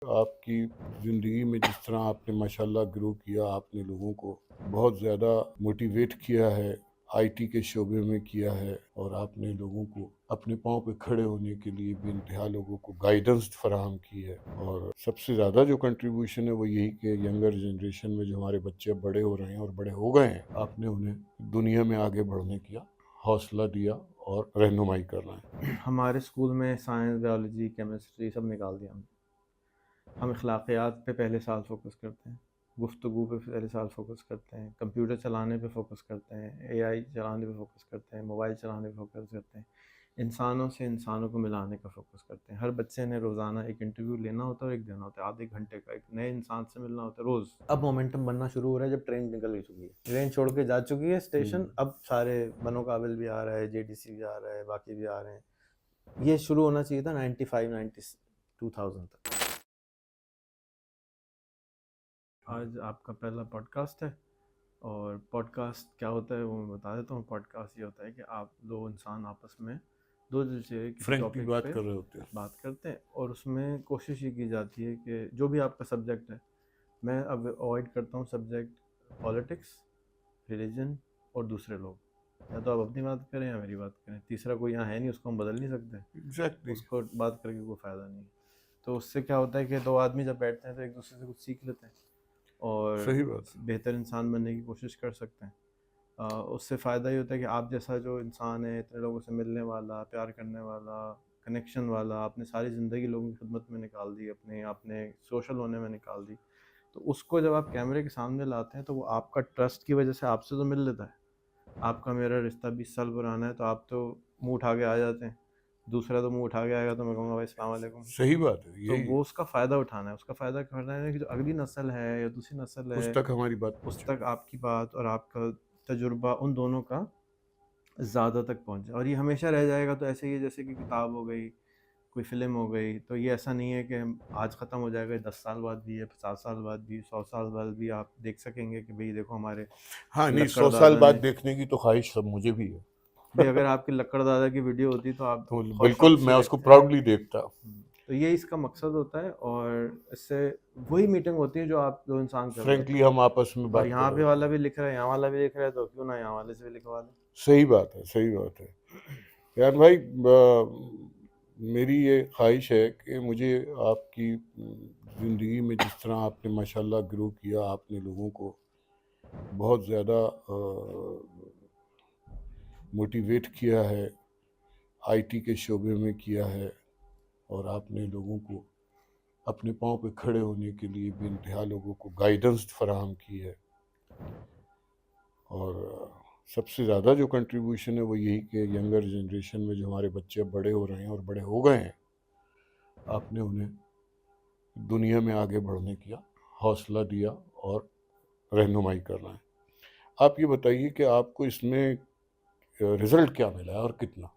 आपकी ज़िंदगी में जिस तरह आपने माशाल्लाह ग्रो किया, आपने लोगों को बहुत ज़्यादा मोटिवेट किया है, आईटी के शोबे में किया है और आपने लोगों को अपने पाँव पे खड़े होने के लिए बेइंतहा लोगों को गाइडेंस फराहम की है। और सबसे ज़्यादा जो कंट्रीब्यूशन है वो यही कि यंगर जनरेशन में जो हमारे बच्चे अब बड़े हो रहे हैं और बड़े हो गए हैं, आपने उन्हें दुनिया में आगे बढ़ने का हौसला दिया और रहनुमाई कर रहे हैं। हमारे स्कूल में साइंस, बायोलॉजी, केमिस्ट्री सब निकाल दिया हमने। हम अखलाकियात पे पहले साल फोकस करते हैं, गुफ्तगू पे पहले साल फोकस करते हैं, कंप्यूटर चलाने पे फोकस करते हैं, एआई चलाने पे फोकस करते हैं, मोबाइल चलाने पे फोकस करते हैं, इंसानों से इंसानों को मिलाने का फोकस करते हैं। हर बच्चे ने रोज़ाना एक इंटरव्यू लेना होता है और एक देना होता है, आधे घंटे का, एक नए इंसान से मिलना होता है रोज़। अब मोमेंटम बनना शुरू हो रहा है जब ट्रेन निकल ही चुकी है, ट्रेन छोड़ के जा चुकी है स्टेशन। अब सारे बनो काबिल भी आ रहा है, जेडीसी भी आ रहा है, बाकी भी आ रहे हैं। ये शुरू होना चाहिए था 95 2000 तक। आज आपका पहला पॉडकास्ट है और पॉडकास्ट क्या होता है वो मैं बता देता हूँ। पॉडकास्ट ये होता है कि आप दो इंसान आपस में दो दिल से किसी फ्रेंकली टॉपिक बात पे कर रहे होते हैं। बात करते हैं और उसमें कोशिश ये की जाती है कि जो भी आपका सब्जेक्ट है, मैं अब अवॉइड करता हूँ सब्जेक्ट पॉलिटिक्स, रिलीजन और दूसरे लोग। या तो आप अपनी बात करें या मेरी बात करें, तीसरा कोई यहाँ है नहीं, उसको हम बदल नहीं सकते, एग्जैक्टली। उसको बात करके कोई फ़ायदा नहीं है। तो उससे क्या होता है कि दो आदमी जब बैठते हैं तो एक दूसरे से कुछ सीख लेते हैं और सही बात है। बेहतर इंसान बनने की कोशिश कर सकते हैं। उससे फ़ायदा ये होता है कि आप जैसा जो इंसान है, इतने लोगों से मिलने वाला, प्यार करने वाला, कनेक्शन वाला, आपने सारी ज़िंदगी लोगों की खिदमत में निकाल दी, अपने आपने सोशल होने में निकाल दी, तो उसको जब आप कैमरे के सामने लाते हैं तो वो आपका ट्रस्ट की वजह से आपसे तो मिल लेता है। आपका मेरा रिश्ता 20 साल पुराना है तो आप तो मुँह उठा के आ जाते हैं। दूसरा तो मुँह उठा के आएगा तो मैं कहूँगा भाई अस्सलाम वालेकुम। सही बात है, तो यही वो उसका फ़ायदा उठाना है, उसका फ़ायदा करना है कि जो अगली नस्ल है या दूसरी नस्ल उस है, तक हमारी बात उस पहुँचे। तक आपकी बात और आपका तजुर्बा उन दोनों का ज़्यादा तक पहुँचे। और ये हमेशा रह जाएगा तो ऐसे ही है जैसे कि किताब हो गई, कोई फ़िल्म हो गई। तो ये ऐसा नहीं है कि हम आज ख़त्म हो जाएगा, 10 साल बाद भी है, 50 साल बाद भी, 100 साल बाद भी आप देख सकेंगे कि भई देखो हमारे हाँ, नहीं, लक्कड़ 100 साल दादा बाद ने। देखने की तो ख़्वाहिश सब मुझे भी है। भई अगर आपके लक्कड़ दादा की वीडियो होती तो आप तो बहुत बिल्कुल शौक से मैं उसको देखते। प्राउडली देखता। तो ये इसका मकसद होता है और इससे वही मीटिंग होती है जो आप दो इंसान कर रहे होते फ्रैंकली हैं। हम आपस में और बात कर यहाँ रहे पे होते वाला हैं। भी लिख रहा है, यहाँ वाला भी लिख रहा है, तो क्यों ना यहाँ वाले से भी लिखवा दें। सही बात है, सही बात है। यार भाई, मेरी ये ख़्वाहिश है कि मुझे आपकी ज़िंदगी में जिस तरह आपने माशाल्लाह ग्रो किया, आपने लोगों को बहुत ज़्यादा मोटिवेट किया है, आईटी के शोबे में किया है और आपने लोगों को अपने पाँव पे खड़े होने के लिए बेइंतहा लोगों को गाइडेंस फराहम की है। और सबसे ज़्यादा जो कंट्रीब्यूशन है वो यही कि यंगर जनरेशन में जो हमारे बच्चे अब बड़े हो रहे हैं और बड़े हो गए हैं, आपने उन्हें दुनिया में आगे बढ़ने का हौसला दिया और रहनुमाई कर रहे हैं। आप ये बताइए कि आपको इसमें रिज़ल्ट क्या मिला है और कितना?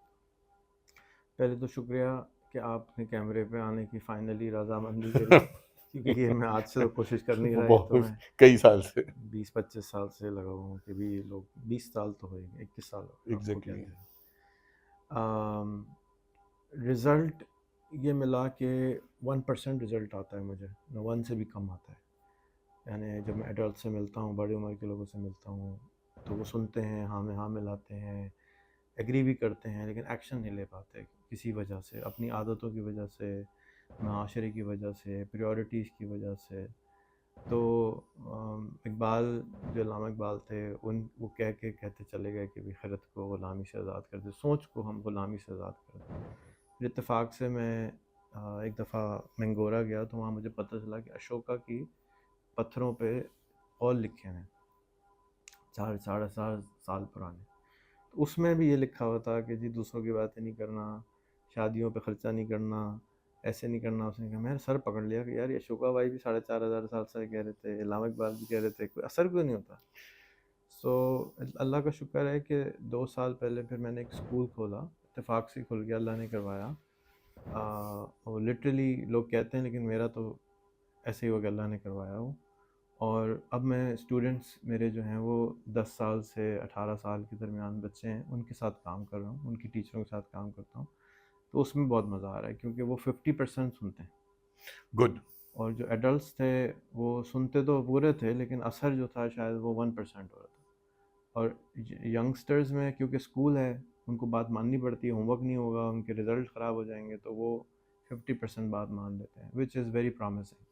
पहले तो शुक्रिया कि आपने कैमरे पे आने की फाइनली रजामंदी करी, क्योंकि ये मैं आज से तो कोशिश कर नहीं वो रहा, ये तो बहुत मैं कई साल से। 20-25 साल से लगा हुआ हूँ कि भी ये लोग 20 साल तो होएंगे, 21 साल आपको क्या एग्जैक्टली। दिया। रिज़ल्ट ये मिला कि 1% रिज़ल्ट आता है मुझे, न 1 से भी कम आता है। यानी जब मैं एडल्ट से मिलता हूँ, बड़ी उम्र के लोगों से मिलता हूँ, तो वो सुनते हैं, हाँ में हाँ मिलाते हैं, एग्री भी करते हैं, लेकिन एक्शन नहीं ले पाते किसी वजह से, अपनी आदतों की वजह से, माशरे की वजह से, प्रायोरिटीज़ की वजह से। तो इकबाल, जो अल्लामा इकबाल थे, उन वो कह के कहते चले गए कि भाई खिरत को ग़ुलामी से आज़ाद कर दे, सोच को हम ग़ुलामी से आज़ाद कर दें। फिर इत्तेफाक से मैं एक दफ़ा मैंगोरा गया तो वहाँ मुझे पता चला कि अशोका की पत्थरों पे कौल लिखे हैं, 4 साढ़े 4 साल पुराने। तो उसमें भी ये लिखा हुआ था कि जी दूसरों की बातें नहीं करना, शादियों पे ख़र्चा नहीं करना, ऐसे नहीं करना। उसने कहा, मैंने सर पकड़ लिया कि यार ये अशोका भाई भी 4,500 साल से कह रहे थे, अल्लामा इकबाल भी कह रहे थे, कोई असर क्यों नहीं होता। सो अल्लाह का शुक्र है कि 2 साल पहले फिर मैंने एक स्कूल खोला, इत्तेफाक से खुल गया, अल्लाह ने करवाया। और लिटरली लोग कहते हैं, लेकिन मेरा तो ऐसे ही हो गया, अल्लाह ने करवाया वो। और अब मैं स्टूडेंट्स मेरे जो हैं वो 10 साल से 18 साल के दरमियान बच्चे हैं, उनके साथ काम कर रहा हूँ, उनकी टीचरों के साथ काम करता हूँ। तो उसमें बहुत मज़ा आ रहा है क्योंकि वो 50% सुनते हैं। गुड। और जो एडल्ट्स थे वो सुनते तो पूरे थे, लेकिन असर जो था शायद वो 1% हो रहा था। और यंगस्टर्स में क्योंकि स्कूल है, उनको बात माननी पड़ती है, होमवर्क नहीं होगा, उनके रिजल्ट ख़राब हो जाएंगे, तो वो 50% बात मान लेते हैं, विच इज़ वेरी प्रॉमिसिंग।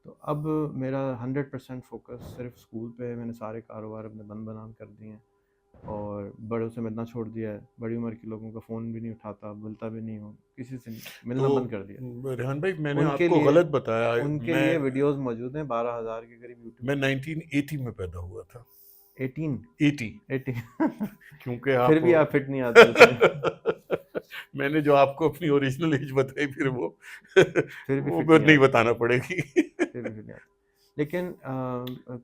तो अब मेरा 100% फोकस सिर्फ स्कूल पे है। मैंने सारे कारोबार अपने बंद बनान कर दिए हैं और बड़ों से मिलना छोड़ दिया है। बड़ी उम्र के लोगों का फ़ोन भी नहीं उठाता, मिलता भी नहीं हूँ, किसी से मिलना तो बंद कर दिया। रेहान भाई, मैंने उनके आपको लिए गलत बताया। उनके मैं लिए वीडियोस मौजूद हैं 12,000 के करीब यूट्यूब मैं पे। 1980 में पैदा हुआ था। 18 80। 18 क्योंकि फिर आप भी आप फिट नहीं आते उसमें। मैंने जो आपको अपनी ओरिजिनल एज बताई, फिर वो फिर भी वो फिट भी नहीं नहीं आते, बताना पड़ेगी। फिर भी फिट नहीं आते। लेकिन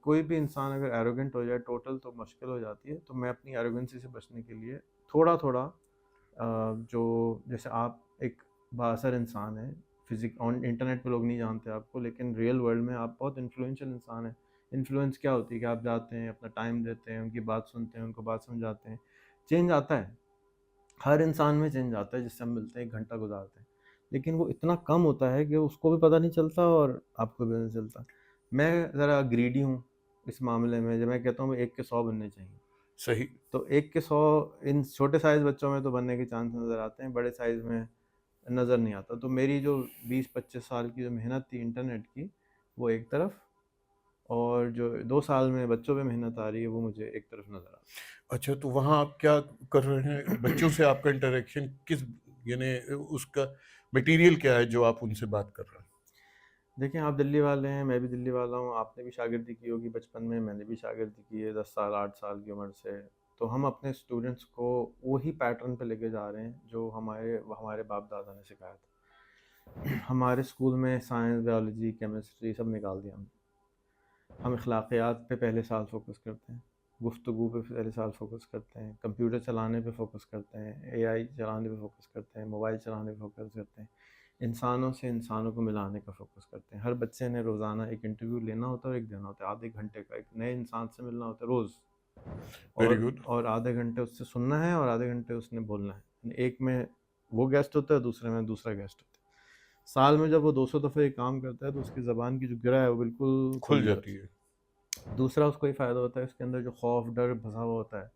कोई भी इंसान अगर एरोगेंट हो जाए टोटल तो मुश्किल हो जाती है। तो मैं अपनी एरोगेंसी से बचने के लिए थोड़ा थोड़ा जो जैसे आप एक बाअसर इंसान है, फिजिक ऑन इंटरनेट पे लोग नहीं जानते आपको, लेकिन रियल वर्ल्ड में आप बहुत इन्फ्लुएंशियल इंसान है। इन्फ्लुएंस क्या होती है कि आप जाते हैं, अपना टाइम देते हैं, उनकी बात सुनते हैं, उनको बात समझाते हैं, चेंज आता है। हर इंसान में चेंज आता है जिससे हम मिलते हैं, 1 घंटा गुजारते हैं, लेकिन वो इतना कम होता है कि उसको भी पता नहीं चलता और आपको भी नहीं चलता। मैं ज़रा ग्रीडी हूँ इस मामले में, जब मैं कहता हूँ 1 के 100 बनने चाहिए, सही। तो 1 के 100 इन छोटे साइज़ बच्चों में तो बनने के चांस नज़र आते हैं, बड़े साइज़ में नज़र नहीं आता। तो मेरी जो 20-25 साल की जो मेहनत थी इंटरनेट की, वो एक तरफ, और जो 2 साल में बच्चों पे मेहनत आ रही है वो मुझे एक तरफ नज़र आती अच्छा, तो वहाँ आप क्या कर रहे हैं? बच्चों से आपका इंटरेक्शन किस, यानी उसका मटेरियल क्या है जो आप उनसे बात कर रहे हैं? है। देखिए, आप दिल्ली वाले हैं, मैं भी दिल्ली वाला हूँ, आपने भी शागिर्दी की होगी बचपन में, मैंने भी शागिर्दी की है 10 साल 8 साल की उम्र से। तो हम अपने स्टूडेंट्स को वही पैटर्न पे लेके जा रहे हैं जो हमारे हमारे बाप दादा ने सिखाया था। हमारे स्कूल में साइंस, बायोलॉजी, केमिस्ट्री सब निकाल दिया हमने। हम अखलाकियात पे पहले साल फोकस करते हैं, गुफ्तगू पे पहले साल फोकस करते हैं, कंप्यूटर चलाने पे फोकस करते हैं, एआई चलाने पे फोकस करते हैं, मोबाइल चलाने पे फोकस करते हैं, इंसानों से इंसानों को मिलाने का फोकस करते हैं। हर बच्चे ने रोज़ाना एक इंटरव्यू लेना होता है और एक देना होता है, आधे घंटे का, एक नए इंसान से मिलना होता है रोज़। वेरी और गुड। और आधे घंटे उससे सुनना है और आधे घंटे उसने बोलना है। एक में वो गेस्ट होता है, दूसरे में दूसरा गेस्ट होता है। साल में जब वो 200 दफ़े ये काम करता है तो उसकी ज़बान की जो गिरा है वो बिल्कुल खुल खुल जाती जाती है। है। दूसरा उसको ये फ़ायदा होता है, इसके अंदर जो खौफ डर फंसा हुआ होता है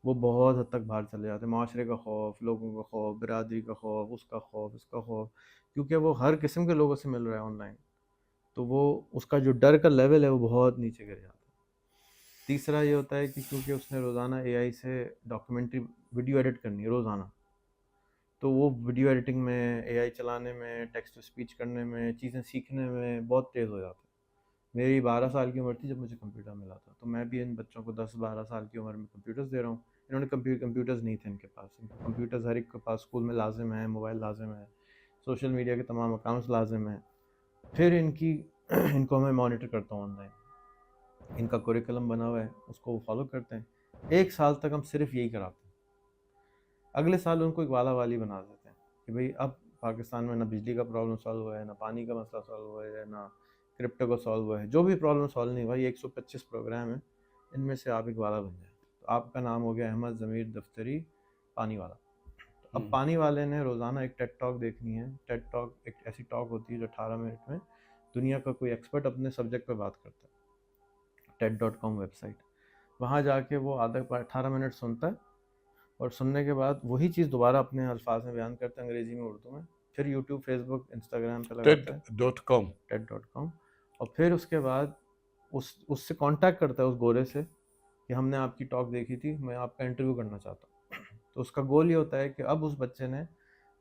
वो बहुत हद तक बाहर चले जाते हैं। माशरे का खौफ, लोगों का खौफ, बिरादरी का खौफ, उसका खौफ, इसका खौफ, क्योंकि वो हर किस्म के लोगों से मिल रहा है ऑनलाइन, तो वो उसका जो डर का लेवल है वो बहुत नीचे गिर जाता है। तीसरा ये होता है कि क्योंकि उसने रोज़ाना एआई से डॉक्यूमेंट्री वीडियो एडिट करनी है रोज़ाना, तो वो वीडियो एडिटिंग में, एआई चलाने में, टेक्स्ट टू स्पीच करने में, चीज़ें सीखने में बहुत तेज़ हो जाता है। मेरी 12 साल की उम्र थी जब मुझे कंप्यूटर मिला था, तो मैं भी इन बच्चों को 10-12 साल की उम्र में कंप्यूटर्स दे रहा हूँ। इन्होंने कंप्यूटर्स नहीं थे इनके पास, इनको कंप्यूटर्स हर एक के पास स्कूल में लाजिम है, मोबाइल लाजिम है, सोशल मीडिया के तमाम अकाउंट्स लाजिम हैं। फिर इनकी इनको मैं मॉनिटर करता हूँ ऑनलाइन, इनका कुरिकुलम बना हुआ है, उसको वो फॉलो करते हैं। 1 साल तक हम सिर्फ यही कराते हैं। अगले साल उनको एक वाला वाली बना देते हैं कि भाई अब पाकिस्तान में ना बिजली का प्रॉब्लम सॉल्व हुआ है, ना पानी का मसला सॉल्व हुआ है, ना क्रिप्टो का सॉल्व हुआ है, जो भी प्रॉब्लम सॉल्व नहीं हुआ, ये 125 प्रोग्राम है, इनमें से आप एक वाला बन जाए। तो आपका नाम हो गया अहमद ज़मीर दफ्तरी पानी वाला। तो अब पानी वाले ने रोज़ाना एक टेड टॉक देखनी है। टेड टॉक एक ऐसी टॉक होती है जो 18 मिनट में दुनिया का कोई एक्सपर्ट अपने सब्जेक्ट पर बात करता है। TED.com वेबसाइट, वहाँ जाके वो आधा 18 मिनट सुनता है और सुनने के बाद वही चीज़ दोबारा अपने अल्फाज में बयान करता है, अंग्रेज़ी में, उर्दू में। फिर यूट्यूब, फेसबुक, इंस्टाग्राम पे लगाता है, TED.com। TED.com। और फिर उसके बाद उससे कांटेक्ट करता है उस गोरे से कि हमने आपकी टॉक देखी थी, मैं आपका इंटरव्यू करना चाहता हूँ। तो उसका गोल ये होता है कि अब उस बच्चे ने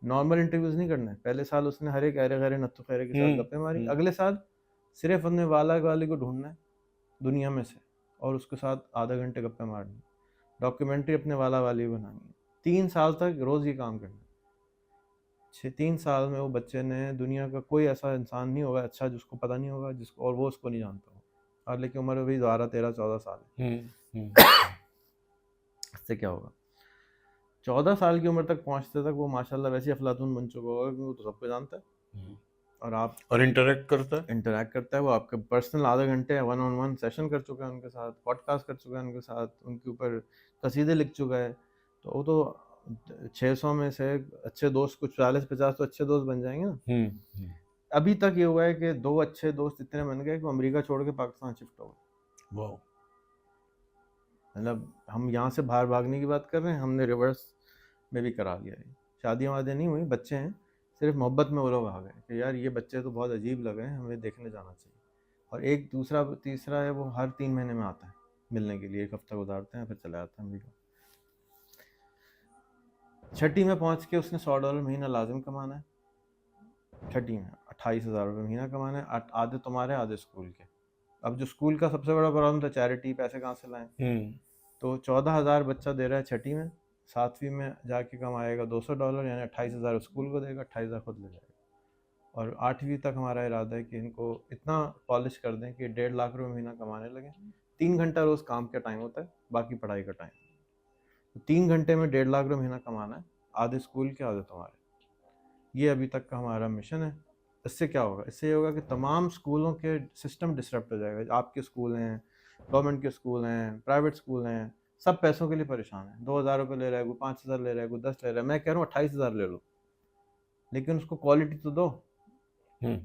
नॉर्मल इंटरव्यूज़ नहीं करना है। पहले साल उसने हर एक ऐरे गैरे नत्थु खैरे के साथ गप्पे मारी, अगले साल सिर्फ अपने वाला वाले को ढूंढना है दुनिया में से और उसके साथ आधा घंटे गप्पे मारनी, डॉक्यूमेंट्री अपने वाला वाली बनानी है। 3 साल तक रोज़ ये काम करना है। 3 साल में वो बच्चे ने दुनिया का कोई ऐसा इंसान नहीं होगा अच्छा जिसको पता नहीं होगा, जिसको और वो उसको नहीं जानता हो। और लेकिन उम्र अभी 12, 13, 14 साल है। इससे क्या होगा, 14 साल की उम्र तक पहुँचते तक वो माशाल्लाह वैसे ही अफलातून बन चुका होगा क्योंकि वो तो सबको जानता है और आप और इंटरेक्ट करता है। इंटरैक्ट करता है। वो आपके पर्सनल आधा घंटे 1-on-1 सेशन कर चुका है उनके साथ, पॉडकास्ट कर चुका है उनके साथ, उनके ऊपर कसीदे लिख चुका है। तो वो तो 600 में से अच्छे दोस्त कुछ 40-50 तो अच्छे दोस्त बन जाएंगे ना। अभी तक ये हुआ है कि 2 अच्छे दोस्त इतने बन गए कि वो अमेरिका छोड़ के पाकिस्तान शिफ्ट हो गए। वाह। मतलब हम यहाँ से बाहर भागने की बात कर रहे हैं, हमने रिवर्स में भी करा लिया है। शादियाँ वादियाँ नहीं हुई, बच्चे हैं, सिर्फ मोहब्बत में वो लोग आ गए कि यार ये बच्चे तो बहुत अजीब लग रहे हैं, हमें देखने जाना चाहिए। और एक दूसरा तीसरा है वो हर 3 महीने में आता है मिलने के लिए, 1 हफ्ता गुजारते हैं फिर चले जाते हैं अमेरिका। छठी में पहुँच के उसने $100 महीना लाजिम कमाना है। छठी में 28,000 रुपये महीना कमाना है, आधे तुम्हारे आधे स्कूल के। अब जो स्कूल का सबसे बड़ा प्रॉब्लम था चैरिटी, पैसे कहाँ से लाएं, तो 14,000 बच्चा दे रहा है छठी में, 7वीं में जाके कमाएगा $200, यानी 28,000 स्कूल को देगा, 28,000 खुद ले जाएगा। और 8वीं तक हमारा इरादा है कि इनको इतना पॉलिश कर दें कि 1.5 लाख रुपये महीना कमाने लगे। 3 घंटा रोज़ काम का टाइम होता है, बाकी पढ़ाई का टाइम। तो 3 घंटे में 1.5 लाख रुपये महीना कमाना है, आधे स्कूल के आधे तुम्हारे। ये अभी तक का हमारा मिशन है। इससे क्या होगा, इससे ये होगा कि तमाम स्कूलों के सिस्टम डिसरप्ट हो जाएगा। आपके स्कूल हैं, गवर्नमेंट के स्कूल हैं, प्राइवेट स्कूल हैं, सब पैसों के लिए परेशान है। 2,000 रुपये ले रहा है, कोई 5,000 ले रहा है, कोई 10 ले रहा है। मैं कह रहा हूँ 28,000 ले लो, लेकिन उसको क्वालिटी तो दो,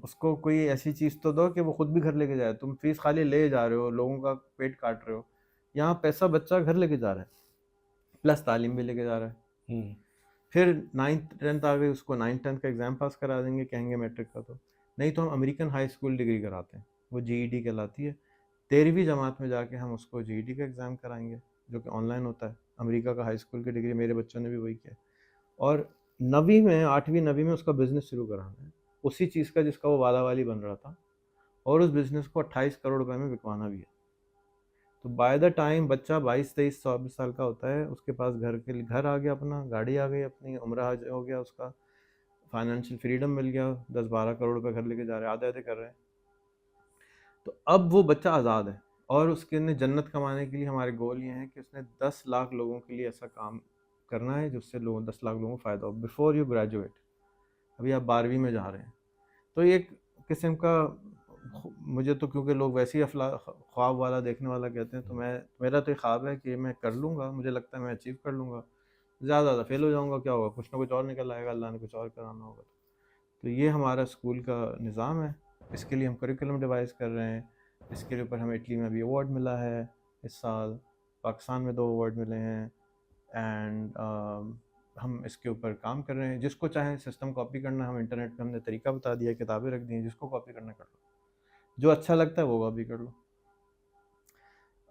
उसको कोई ऐसी चीज़ तो दो कि वो खुद भी घर लेके जाए। तुम फीस खाली ले जा रहे हो, लोगों का पेट काट रहे हो। यहाँ पैसा बच्चा घर लेके जा रहा है, प्लस तालीम भी लेके जा रहा है। फिर 9th 10th आ गई, उसको 9th 10th का एग्ज़ाम पास करा देंगे, कहेंगे मैट्रिक का। तो नहीं तो हम अमेरिकन हाई स्कूल डिग्री कराते हैं, वो GED कहलाती है। 13वीं जमात में जाके हम उसको GED का एग्ज़ाम कराएंगे, जो कि ऑनलाइन होता है। अमेरिका का हाई स्कूल की डिग्री, मेरे बच्चों ने भी वही किया। और 9वीं में 8वीं 9वीं में उसका बिज़नेस शुरू कराना है, उसी चीज़ का जिसका वो वाला वाली बन रहा था, और उस बिज़नेस को 28 करोड़ रुपए में बिकवाना भी है। तो बाय द टाइम बच्चा 22 23 24 साल का होता है, उसके पास घर के लिए घर आ गया, अपना गाड़ी आ गई, अपनी उम्रा हज हो गया, उसका फाइनेंशियल फ्रीडम मिल गया, 10-12 करोड़ रुपए घर लेके जा रहे हैं, आधे आधे कर रहे हैं। तो अब वो बच्चा आज़ाद है, और उसके ने जन्नत कमाने के लिए हमारे गोल ये हैं कि उसने 10 लाख लोगों के लिए ऐसा काम करना है जिससे 10 लाख लोगों को फ़ायदा हो बिफोर यू ग्रेजुएट। अभी आप 12वीं में जा रहे हैं, तो एक किस्म का, मुझे तो क्योंकि लोग वैसे ही ख्वाब वाला देखने वाला कहते हैं, तो मेरा तो ख्वाब है कि मैं कर लूँगा, मुझे लगता है मैं अचीव कर लूँगा। ज़्यादा फेल हो जाऊँगा, क्या होगा, कुछ ना कुछ और निकल आएगा, अल्लाह ने कुछ और कराना होगा। तो ये हमारा स्कूल का निज़ाम है। इसके लिए हम करिकुलम डिवाइस कर रहे हैं। इसके ऊपर हमें इटली में भी अवार्ड मिला है इस साल, पाकिस्तान में 2 अवार्ड मिले हैं। एंड हम इसके ऊपर काम कर रहे हैं। जिसको चाहे सिस्टम कॉपी करना, हम इंटरनेट पे हमने तरीका बता दिया, किताबें रख दी हैं, जिसको कॉपी करना कर लो, जो अच्छा लगता है वो कॉपी कर लो।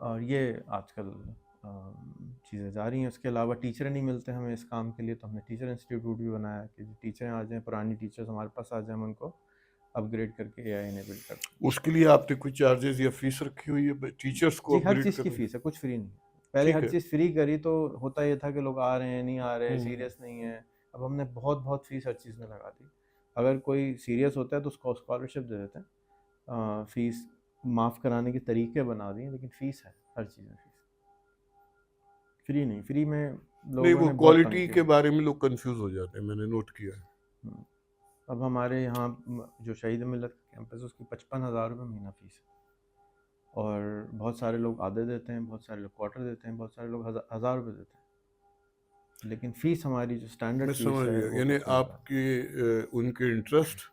और ये आजकल चीज़ें जा रही हैं। उसके अलावा टीचर नहीं मिलते हमें इस काम के लिए, तो हमने टीचर इंस्टीट्यूट भी बनाया कि टीचर आ जाएँ, पुरानी टीचर्स हमारे पास आ जाएँ, हम उनको अपग्रेड करके AI इनेबल कर दें। उसके लिए आपने कोई चार्जेस या फीस रखी हुई है टीचर्स को जी, हर अपग्रेड चीज़ की करने? फ़ीस है, कुछ फ्री नहीं है। पहले ठीक हर है। चीज़ फ्री करी तो होता ये था कि लोग आ रहे हैं, नहीं आ रहे, सीरियस नहीं है। अब हमने बहुत फ़ीस हर चीज़ में लगा दी। अगर कोई सीरियस होता है तो उसको स्कॉलरशिप दे देते हैं। फ़ीस माफ़ कराने के तरीके बना दिए, लेकिन फ़ीस है, हर चीज़ में फ़ीस। फ्री नहीं, फ्री में नहीं, लोगों वो ने बहुत तंग क्वालिटी किया के है। बारे में लोग कंफ्यूज हो जाते हैं, मैंने नोट किया है। अब हमारे यहाँ जो शहीद मिलत कैंपस है, उसकी 55,000 रुपये महीना फ़ीस है। और बहुत सारे लोग आधे देते हैं, बहुत सारे लोग क्वार्टर देते हैं, बहुत सारे लोग 1,000 रुपये देते हैं। लेकिन फ़ीस हमारी जो स्टैंडर्ड मैं फ़ीस समझ है गया, वो यानी 55,000। आपके उनके इंटरेस्ट,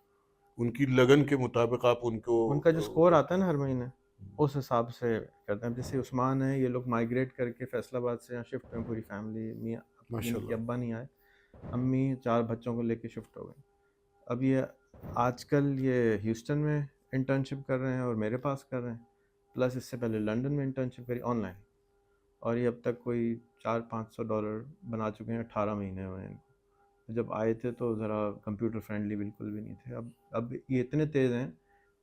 उनकी लगन के मुताबिक आप उनको उनका जो स्कोर आता है ना हर महीने, उस हिसाब से करते हैं। जैसे उस्मान है, ये लोग माइग्रेट करके फैसलाबाद से यहाँ शिफ्ट हुए, पूरी फैमिली, मियाँ इनके माशाल्लाह। अब्बा नहीं आए, अम्मी 4 बच्चों को लेके शिफ्ट हो गए। अब ये आजकल ये ह्यूस्टन में इंटर्नशिप कर रहे हैं और मेरे पास कर रहे हैं, प्लस इससे पहले लंदन में इंटर्नशिप करी ऑनलाइन, और ये अब तक कोई $400-500 बना चुके हैं, 18 महीने हुए हैं इनको। तो जब आए थे तो ज़रा कंप्यूटर फ्रेंडली बिल्कुल भी नहीं थे। अब ये इतने तेज़ हैं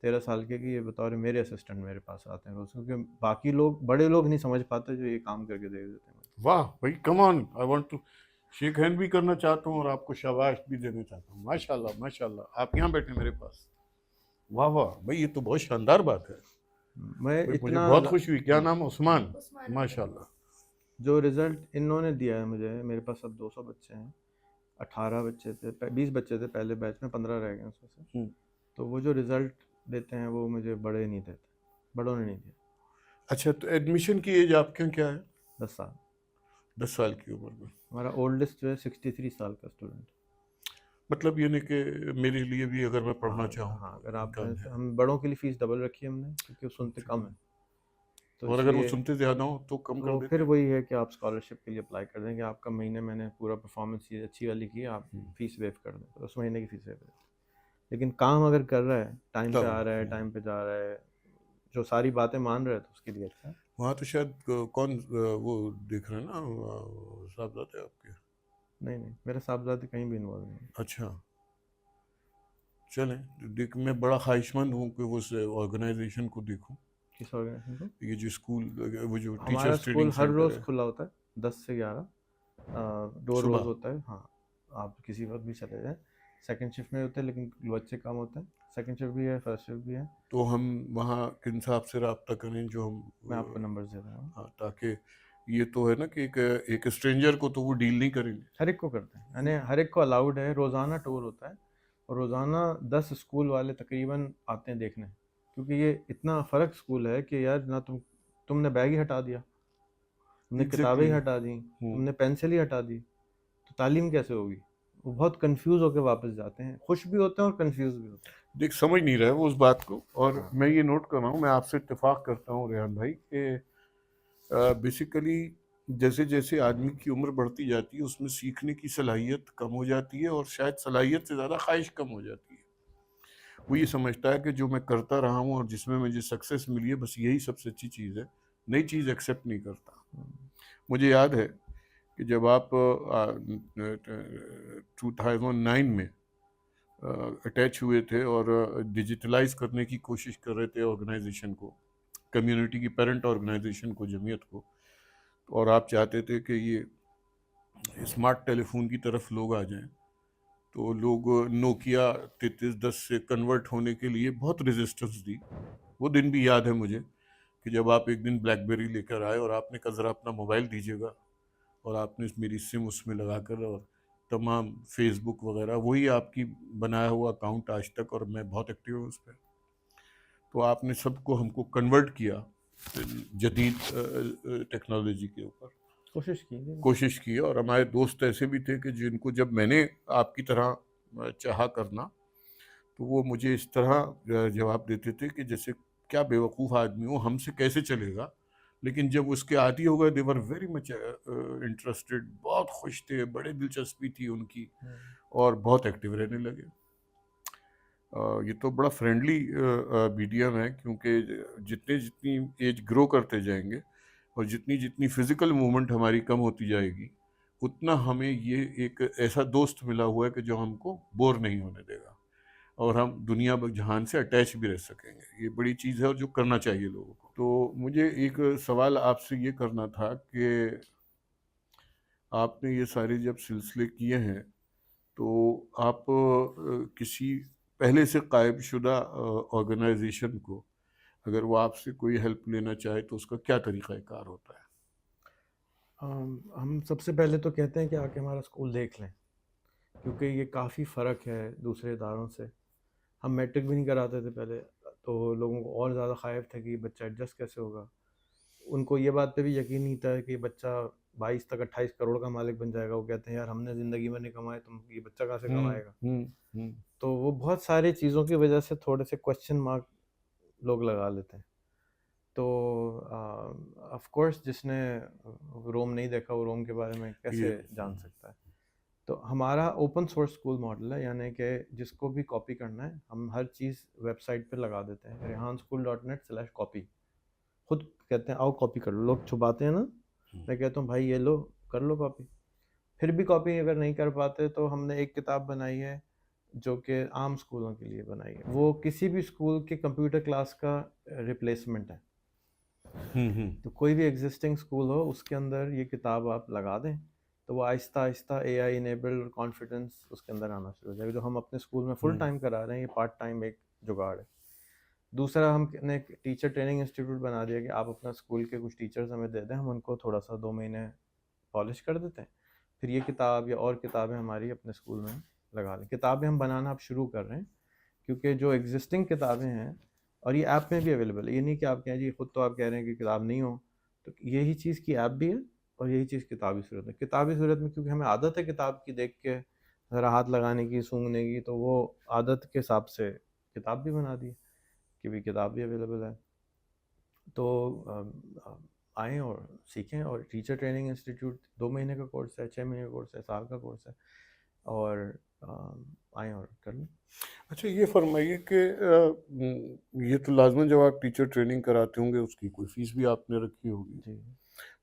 13 साल के कि ये बतौर मेरे असिस्टेंट मेरे पास आते हैं रोज़, क्योंकि बाकी लोग, बड़े लोग नहीं समझ पाते जो ये काम करके दे देते हैं मुझे। वाह भाई, come on, I want to shake hand भी करना चाहता हूँ और आपको शाबाश भी देना चाहता हूँ। माशाल्लाह माशाल्लाह, आप यहाँ बैठे मेरे पास। वाह वाह भाई, ये तो बहुत शानदार बात है मैं भाई, मुझे इतना बहुत खुशी हुई। क्या नाम? उस्मान। उस्मान माशाल्लाह। जो रिज़ल्ट इन्होंने दिया है मुझे, मेरे पास अब 200 बच्चे हैं, 18 बच्चे थे, 20 बच्चे थे पहले बैच में, 15 रह गए उसमें से। तो वो जो रिज़ल्ट देते हैं वो मुझे बड़े नहीं देते, बड़ों ने नहीं दिया। अच्छा, तो एडमिशन की एज आपके यहाँ क्या है? 10 साल। 10 साल की उम्र में। हमारा ओल्डेस्ट जो है 63 साल का स्टूडेंट। मतलब ये नहीं कि मेरे लिए भी अगर मैं पढ़ना हाँ चाहूँ हाँ, तो अगर आप इम्कान है। हम बड़ों के लिए फ़ीस डबल रखी है हमने, क्योंकि वो सुनते अच्छा। कम है, तो और अगर वो इसलिए सुनते ज़्यादा हो तो कम कर वो देते फिर हैं। वही है कि आप स्कॉलरशिप के लिए अप्लाई कर दें कि आपका महीने मैंने पूरा परफॉर्मेंस ये अच्छी वाली की, आप हम्म, फ़ीस वेव कर दें, तो उस महीने की फ़ीस वेव कर दें। लेकिन काम अगर कर रहा है, टाइम पे तब आ रहा है, टाइम पे जा रहा है, जो सारी बातें मान रहा है, तो उसके लिए अच्छा है। वहाँ तो शायद कौन वो देख रहे हैं ना साहबजादे आपके। नहीं नहीं, मेरे साहबजादे कहीं भी इन्वॉल्व नहीं है। अच्छा, चलें। देख, मैं बड़ा ख्वाहिशमंद हूँ कि उस ऑर्गेनाइजेशन को देखूं। किस ऑर्गेनाइजेशन को? ये जो स्कूल, वो जो हमारा टीचर्स स्कूल ट्रेनिंग हर सेंटर रोज़ है। खुला होता है, 10 से 11, डोर रोज़ सुबह। होता है। हाँ, आप किसी वक्त भी चले जाएँ। सेकंड शिफ्ट में होते हैं, लेकिन बच्चे कम होते हैं। सेकंड शिफ्ट भी है, फर्स्ट शिफ्ट भी है। तो हम वहाँ किन साहब से रब्ता करें जो हम मैं आपको नंबर दे दूँगा। हाँ, ताकि ये तो है ना कि एक स्ट्रेंजर को तो वो डील नहीं करेंगे। हर एक को करते हैं, यानी हर एक को अलाउड है। रोज़ाना टूर होता है, और रोज़ाना 10 स्कूल वाले तकरीबन आते हैं देखने, क्योंकि ये इतना फ़र्क स्कूल है कि यार ना तुमने बैग ही हटा दिया, तुमने किताबें ही एग्जैक्टली। हटा दी, हम्म। तुमने पेंसिल ही हटा दी, तो तालीम कैसे होगी? वो बहुत कंफ्यूज होकर वापस जाते हैं, खुश भी होते हैं और कंफ्यूज भी होते देख, समझ नहीं रहे वो उस बात को। हैं। और हाँ मैं ये नोट कर रहा हूँ, मैं आपसे इत्तेफाक करता हूँ रेहान भाई, कि बेसिकली जैसे जैसे आदमी की उम्र बढ़ती जाती है उसमें सीखने की सलाहियत कम हो जाती है, और शायद सलाहियत से ज़्यादा ख्वाहिश कम हो जाती है। वो ये समझता है कि जो मैं करता रहा हूँ और जिसमें मुझे सक्सेस मिली है बस यही सबसे अच्छी चीज़ है, नई चीज़ एक्सेप्ट नहीं करता। मुझे याद है कि जब आप 2009 में अटैच हुए थे और डिजिटलाइज करने की कोशिश कर रहे थे ऑर्गेनाइजेशन को, कम्युनिटी की पेरेंट ऑर्गेनाइजेशन को, जमीयत को, और आप चाहते थे कि ये स्मार्ट टेलीफोन की तरफ लोग आ जाएं, तो लोग नोकिया 3310 से कन्वर्ट होने के लिए बहुत रेजिस्टेंस दी। वो दिन भी याद है मुझे कि जब आप एक दिन ब्लैकबेरी लेकर आए और आपने कहा ज़रा अपना मोबाइल दीजिएगा, और आपने मेरी सिम उसमें लगाकर और तमाम फेसबुक वगैरह, वही आपकी बनाया हुआ अकाउंट आज तक, और मैं बहुत एक्टिव हूँ उस पर। तो आपने सबको हमको कन्वर्ट किया जदीद टेक्नोलॉजी के ऊपर, कोशिश की। कोशिश की। और हमारे दोस्त ऐसे भी थे कि जिनको जब मैंने आपकी तरह चाहा करना, तो वो मुझे इस तरह जवाब देते थे कि जैसे क्या बेवकूफ़ आदमी हो, हमसे कैसे चलेगा। लेकिन जब उसके आदी हो गए, दे वर वेरी मच इंटरेस्टेड, बहुत खुश थे, बड़े दिलचस्पी थी उनकी, और बहुत एक्टिव रहने लगे। ये तो बड़ा फ्रेंडली मीडियम है, क्योंकि जितने जितनी एज ग्रो करते जाएंगे और जितनी जितनी फिज़िकल मूवमेंट हमारी कम होती जाएगी, उतना हमें ये एक ऐसा दोस्त मिला हुआ है कि जो हमको बोर नहीं होने देगा, और हम दुनिया जहान से अटैच भी रह सकेंगे। ये बड़ी चीज़ है और जो करना चाहिए लोगों को। तो मुझे एक सवाल आपसे ये करना था कि आपने ये सारे जब सिलसिले किए हैं, तो आप किसी पहले से कायम शुदा ऑर्गेनाइजेशन को अगर वो आपसे कोई हेल्प लेना चाहे तो उसका क्या तरीक़ाकार होता है? हम सबसे पहले तो कहते हैं कि आके हमारा स्कूल देख लें, क्योंकि ये काफ़ी फ़र्क है दूसरे इदारों से। हम मैट्रिक भी नहीं कराते थे पहले, तो लोगों को और ज़्यादा ख़ाइफ था कि बच्चा एडजस्ट कैसे होगा। उनको ये बात पे भी यकीन नहीं था कि बच्चा 22 तक 28 करोड़ का मालिक बन जाएगा। वो कहते हैं यार हमने ज़िंदगी में नहीं कमाए, तुम ये बच्चा कहाँ से हम्म। कमाएगा? हम्म। हम्म। तो वो बहुत सारी चीज़ों की वजह से थोड़े से क्वेश्चन मार्क लोग लगा लेते हैं। तो ऑफ कोर्स जिसने रोम नहीं देखा वो रोम के बारे में कैसे ये जान सकता है। तो हमारा ओपन सोर्स स्कूल मॉडल है, यानी कि जिसको भी कॉपी करना है हम हर चीज़ वेबसाइट पे लगा देते हैं, rehanschool.net/copy। खुद कहते हैं आओ कॉपी कर लो, लोग छुपाते हैं ना, मैं कहता हूँ भाई ये लो, कर लो कॉपी। फिर भी कॉपी अगर नहीं कर पाते तो हमने एक किताब बनाई है जो कि आम स्कूलों के लिए बनाई है। वो किसी भी स्कूल के कंप्यूटर क्लास का रिप्लेसमेंट है। तो कोई भी एग्जिस्टिंग स्कूल हो उसके अंदर ये किताब आप लगा दें, तो वो आहिस्ता आहिस्ता AI इनेबल्ड और कॉन्फिडेंस उसके अंदर आना शुरू हो जाएगा। जो हम अपने स्कूल में फुल टाइम करा रहे हैं, ये पार्ट टाइम एक जुगाड़ है। दूसरा, हमने एक टीचर ट्रेनिंग इंस्टीट्यूट बना दिया कि आप अपना स्कूल के कुछ टीचर्स हमें दे दें, हम उनको थोड़ा सा 2 महीने पॉलिश कर देते हैं, फिर ये किताब या और किताबें हमारी अपने स्कूल में लगा लें। किताबें हम बनाना अब शुरू कर रहे हैं, क्योंकि जो एग्जिस्टिंग किताबें हैं, और ये ऐप में भी अवेलेबल है, ये नहीं कि आप कहें जी खुद तो आप कह रहे हैं कि किताब नहीं हो, तो यही चीज़ की ऐप भी है और यही चीज़ किताबी सूरत में। किताबी सूरत में क्योंकि हमें आदत है किताब की देख के ज़रा हाथ लगाने की, सूंघने की, तो वो आदत के हिसाब से किताब भी बना दी कि भाई किताब भी अवेलेबल है। तो आएँ और सीखें। और टीचर ट्रेनिंग इंस्टीट्यूट 2 महीने का कोर्स है, 6 महीने का कोर्स है, साल का कोर्स है, और आएँ और कर लें। अच्छा, ये फरमाइए कि ये तो लाजमन जब आप टीचर ट्रेनिंग कराते होंगे उसकी कोई फीस भी आपने रखी होगी, जी।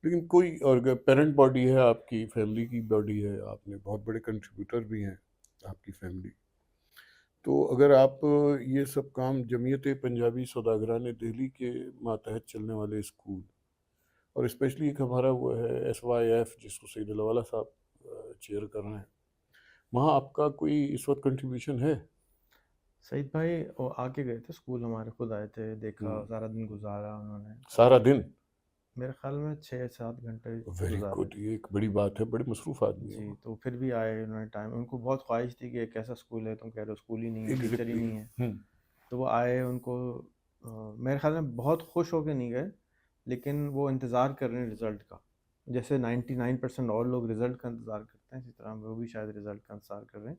लेकिन कोई और पेरेंट बॉडी है, आपकी फैमिली की बॉडी है, आपने बहुत बड़े कंट्रीब्यूटर भी हैं आपकी फैमिली। तो अगर आप ये सब काम जमीयत पंजाबी सौदागरान दिल्ली के मातहत चलने वाले स्कूल, और स्पेशली एक हमारा वो है SYF जिसको सईद अलावाला साहब चेयर कर रहे हैं, वहाँ आपका कोई इस वक्त कंट्रीब्यूशन है? सईद भाई वो आके गए थे स्कूल, हमारे खुद आए थे, देखा, हम्म, सारा दिन गुजारा उन्होंने। सारा दिन? मेरे ख्याल में 6-7 घंटे वेरी गुजारे। गुड, ये एक बड़ी बात है, बड़े मसरूफ आदमी है जी, वो। तो फिर भी आए उन्होंने टाइम, उनको बहुत ख्वाहिश थी कि एक ऐसा स्कूल है, तुम कह रहे हो स्कूल ही नहीं है, टीचर ही एग्जैक्टली। नहीं है। तो वो आए, उनको मेरे ख्याल में बहुत खुश होके नहीं गए, लेकिन वो इंतज़ार कर रहे हैं रिज़ल्ट का। जैसे 99% और लोग रिज़ल्ट का इंतज़ार करते हैं, इसी तरह वो भी शायद रिज़ल्ट का इंतज़ार कर रहे हैं।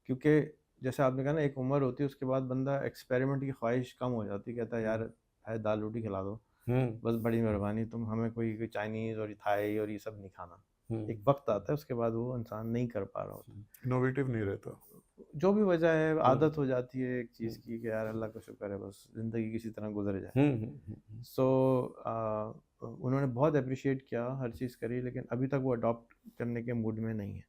क्योंकि जैसे आपने कहा ना, एक उम्र होती है, उसके बाद बंदा एक्सपेरिमेंट की ख्वाहिश कम हो जाती है, कहता है यार है दाल रोटी खिला दो, हम्म। बस बड़ी मेहरबानी, तुम हमें कोई चाइनीज़ और थाई और ये सब नहीं खाना। एक हम्म। वक्त आता है उसके बाद वो इंसान नहीं कर पा रहा होता। इनोवेटिव नहीं रहता। जो भी वजह है, हम्म। आदत हो जाती है एक चीज़ हम्म। की कि यार अल्लाह का शुक्र है, बस ज़िंदगी किसी तरह गुजर जाए। हम्म। हम्म। सो उन्होंने बहुत अप्रिशिएट किया, हर चीज़ करी, लेकिन अभी तक वो अडॉप्ट करने के मूड में नहीं है।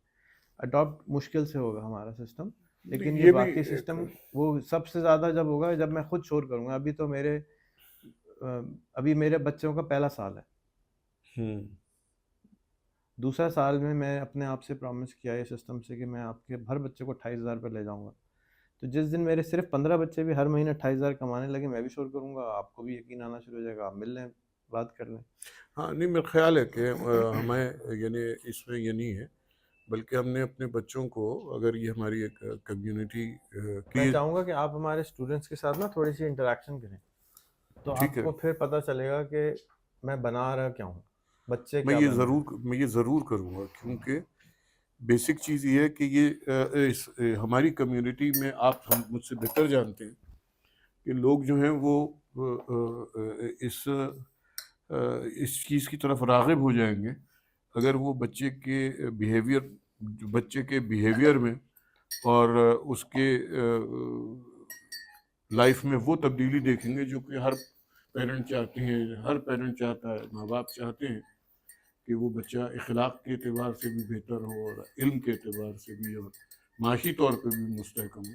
अडॉप्ट मुश्किल से होगा हमारा सिस्टम, नहीं, लेकिन ये ये भी बाकी एक। सिस्टम वो सबसे ज़्यादा जब होगा जब मैं खुद शोर करूँगा। अभी तो अभी मेरे बच्चों का पहला साल है। हम्म। दूसरा साल में मैं अपने आप से प्रॉमिस किया है सिस्टम से कि मैं आपके हर बच्चे को 28,000 पे ले जाऊंगा। तो जिस दिन मेरे सिर्फ 15 बच्चे भी हर महीने 28,000 कमाने लगे, मैं भी शोर करूंगा, आपको भी यकीन आना शुरू हो जाएगा, आप मिल लें, बात कर लें। हाँ, नहीं, मेरा ख्याल है कि हमें यानी इसमें ये नहीं है, बल्कि हमने अपने बच्चों को, अगर ये हमारी एक कम्युनिटी मैं की। चाहूँगा कि आप हमारे स्टूडेंट्स के साथ ना थोड़ी सी इंटरेक्शन करें, तो ठीक है, आपको फिर पता चलेगा कि मैं बना रहा क्या हूँ, बच्चे मैं क्या ये बन रहे हैं। ज़रूर मैं ये ज़रूर करूँगा, क्योंकि बेसिक चीज़ ये है कि ये हमारी कम्युनिटी में, आप हम मुझसे बेहतर जानते हैं कि लोग जो हैं वो इस चीज़ की तरफ राग़िब हो जाएंगे अगर वो बच्चे के बिहेवियर में और उसके लाइफ में वो तब्दीली देखेंगे जो कि पेरेंट चाहते हैं हर पेरेंट चाहता है, माँ बाप चाहते हैं कि वो बच्चा इखलाक के एतबार से भी बेहतर हो और इल्म के एतबार से भी और माशी तौर पे भी मुस्तहकम हो।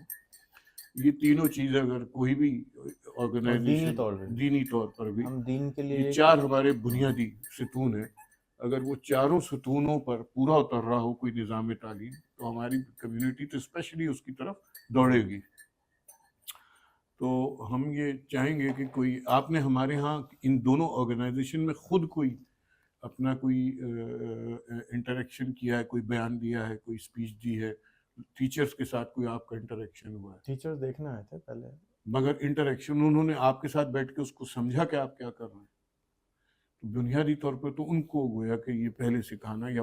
ये तीनों चीज़ अगर कोई भी और दीनी ऑर्गेनाइजेशन तौर पे भी, दीनी तौर पर भी, हम दीन के ये लिए चार हमारे बुनियादी सतून हैं, अगर वो चारों सतूनों पर पूरा उतर रहा हो कोई निज़ाम तालीम, तो हमारी कम्युनिटी तो स्पेशली उसकी तरफ दौड़ेगी। तो हम ये चाहेंगे कि कोई, आपने हमारे यहाँ इन दोनों ऑर्गेनाइजेशन में खुद कोई अपना कोई इंटरेक्शन किया है, कोई बयान दिया है, कोई स्पीच दी है, टीचर्स के साथ कोई आपका इंटरेक्शन हुआ है? टीचर्स देखने आए थे पहले। मगर इंटरेक्शन उन्होंने आपके साथ बैठ के उसको समझा कि आप क्या कर रहे हैं? तो बुनियादी तौर पर तो उनको गोया कि ये पहले सिखाना या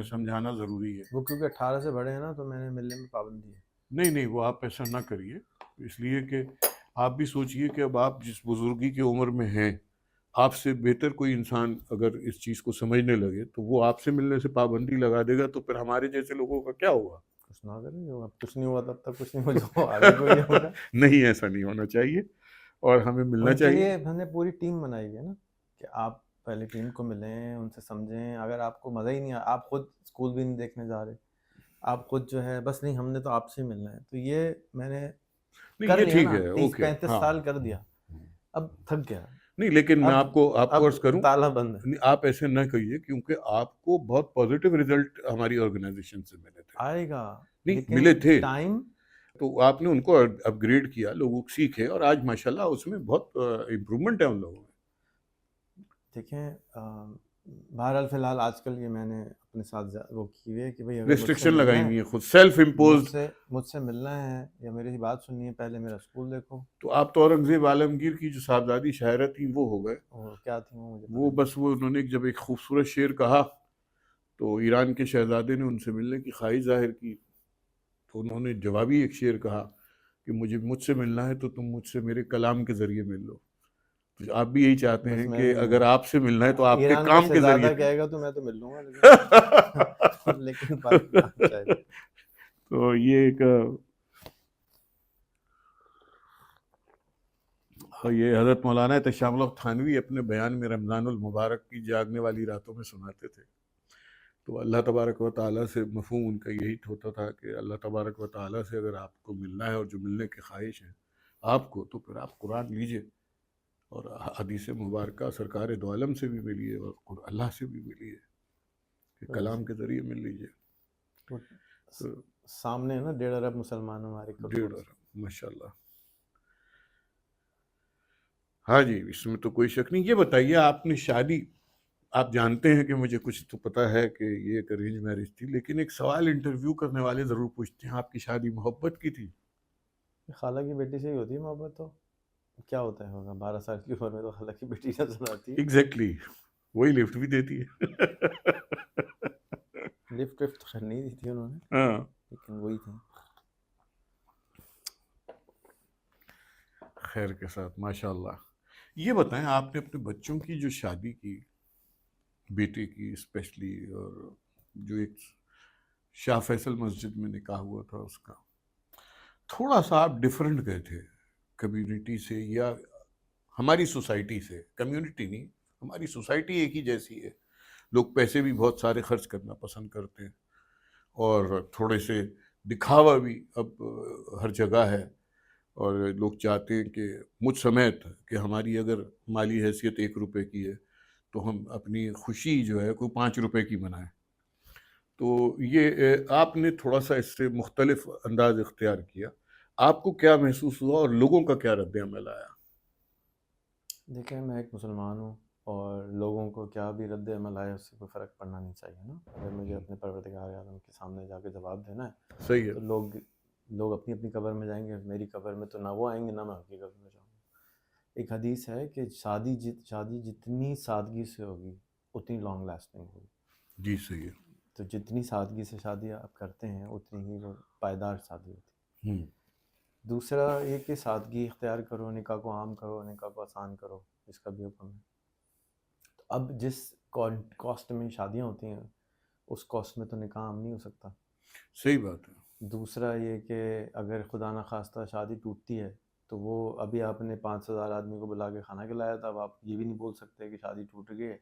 समझाना ज़रूरी है। वो क्योंकि 18 से बड़े हैं ना, तो मैंने मिलने में पाबंदी है। नहीं नहीं, वो आप ऐसा ना करिए, इसलिए कि आप भी सोचिए कि अब आप जिस बुजुर्गी की उम्र में हैं, आपसे बेहतर कोई इंसान अगर इस चीज़ को समझने लगे तो वो आपसे मिलने से पाबंदी लगा देगा, तो फिर हमारे जैसे लोगों का क्या होगा? कुछ ना करें, जो अब कुछ नहीं हुआ तब तक कुछ नहीं हो, जो आगे कोई होगा। नहीं, ऐसा नहीं होना चाहिए और हमें मिलना उनके चाहिए। लिए हमने पूरी टीम बनाई है ना, कि आप पहले टीम को मिलें, उनसे समझें। अगर आपको मज़ा ही नहीं आया, आप खुद स्कूल भी नहीं देखने जा रहे, आप खुद जो है बस नहीं, हमने तो आपसे ही मिलना है, तो ये मैंने नहीं, कर ये लिया ठीक ना, है, ओके, 30-35 हाँ। साल कर दिया, अब थक गया। नहीं, लेकिन मैं अब आपको आपको अर्ज करूं, ताला बंद है। नहीं, आप ऐसे ना कहिए, क्योंकि आपको बहुत पॉजिटिव रिजल्ट हमारी ऑर्गेनाइजेशन से मिले थे। आएगा, नहीं, लेकिन मिले थे, टाइम। तो आपने उनको अपग्रेड किया, लोग सीखे और आज माशाल्लाह उसमें बहुत इम्प्रूवमेंट है उन लोगों में। देखें, बहरहाल फ़िलहाल आजकल ये मैंने अपने साथ वो की हुई है कि भाई अगर मुझसे रिस्ट्रिक्शन मिलना लगाई है, हुई है, खुद सेल्फ इम्पोज्ड। मुझसे मुझसे मिलना है या मेरी बात सुननी है, पहले मेरा स्कूल देखो। तो आप तो औरंगजेब आलमगीर की जो साहबजादी शायरा थी वो हो गए। और क्या थी वो, मुझे पता वो नहीं। बस वो उन्होंने जब एक खूबसूरत शेर कहा तो ईरान के शहजादे ने उनसे मिलने की ख्वाहिश जाहिर की, तो उन्होंने जवाबी एक शेर कहा कि मुझसे मिलना है तो तुम मुझसे मेरे कलाम के ज़रिए मिल लो। तो आप भी यही चाहते बस हैं मैं कि भी अगर आपसे मिलना है तो आपके ईरान का काम के शहजादा ज़रिए कहेगा तो मैं तो मिल लूंगा, लेकिन लेकिन पाकिस्तान चाहिए। तो ये एक और ये हज़रत मौलाना तशामुल हक थानवी अपने बयान में रमज़ानुल मुबारक की जागने वाली रातों में सुनाते थे। तो अल्लाह तबारक व तआला से मफ़हूम उनका यही होता था कि अल्लाह तबारक व तआला से अगर आपको मिलना है और जो मिलने की ख्वाहिश है आपको, तो फिर आप कुरान लीजिए और हदीस मुबारक सरकार दो आलम से भी मिलिए और अल्लाह से भी मिलिए, कि कलाम के ज़रिए मिल लीजिए। वो तो सामने है ना 1.5 अरब मुसलमान हमारे 1.5 करोड़ से। अरब माशाल्लाह। हाँ जी, इसमें तो कोई शक नहीं। ये बताइए, आपने शादी, आप जानते हैं कि मुझे कुछ तो पता है कि ये एक अरेंज मैरिज थी, लेकिन एक सवाल इंटरव्यू करने वाले ज़रूर पूछते हैं, आपकी शादी मोहब्बत की थी? खाला की बेटी से ही होती है मोहब्बत तो। क्या होता है होगा, 12 साल की उम्र में तो खाला की बेटी नजर आती है। एग्जैक्टली वही लिफ्ट भी देती है। लिफ्ट विफ्ट तो खैर नहीं दी थी उन्होंने, हाँ, लेकिन वही थी। खैर के साथ माशाल्लाह। ये बताएं, आपने अपने बच्चों की जो शादी की, बेटे की स्पेशली, और जो एक शाह फैसल मस्जिद में निकाह हुआ था उसका, थोड़ा सा आप डिफरेंट गए थे कम्युनिटी से, या हमारी सोसाइटी से? कम्युनिटी नहीं, हमारी सोसाइटी एक ही जैसी है, लोग पैसे भी बहुत सारे खर्च करना पसंद करते हैं और थोड़े से दिखावा भी अब हर जगह है, और लोग चाहते हैं कि मुझ समेत कि हमारी अगर माली हैसियत 1 रुपए की है तो हम अपनी खुशी जो है कोई 5 रुपए की मनाएं। तो ये आपने थोड़ा सा इससे मुख्तलिफ अंदाज इख्तियार किया, आपको क्या महसूस हुआ और लोगों का क्या रद्द अमल आया? देखिए, मैं एक मुसलमान हूँ और लोगों को क्या भी रद्द अमल आए उससे कोई फ़र्क पड़ना नहीं चाहिए ना। अगर मुझे अपने परवरदिगार आलम के सामने जाके जवाब देना है सही है। तो लोग लोग अपनी अपनी कब्र में जाएंगे, मेरी कब्र में तो ना वो आएंगे ना मैं उनकी कब्र में जाऊँगा। एक हदीस है कि शादी जितनी सादगी से होगी उतनी लॉन्ग लास्टिंग होगी। जी सही है। तो जितनी सादगी से शादी आप करते हैं उतनी ही वो पायदार शादी होती है। हम्म। दूसरा ये कि सादगी इख्तियार करो, निकाह को आम करो, निकाह को आसान करो, इसका भी हुक्म है। तो अब जिस कॉस्ट में शादियाँ होती हैं उस कॉस्ट में तो निकाह आम नहीं हो सकता। सही बात है। दूसरा ये कि अगर खुदा न खास्ता शादी टूटती है तो वो अभी आपने 5,000 आदमी को बुला के खाना खिलाया था, अब आप ये भी नहीं बोल सकते कि शादी टूट गई है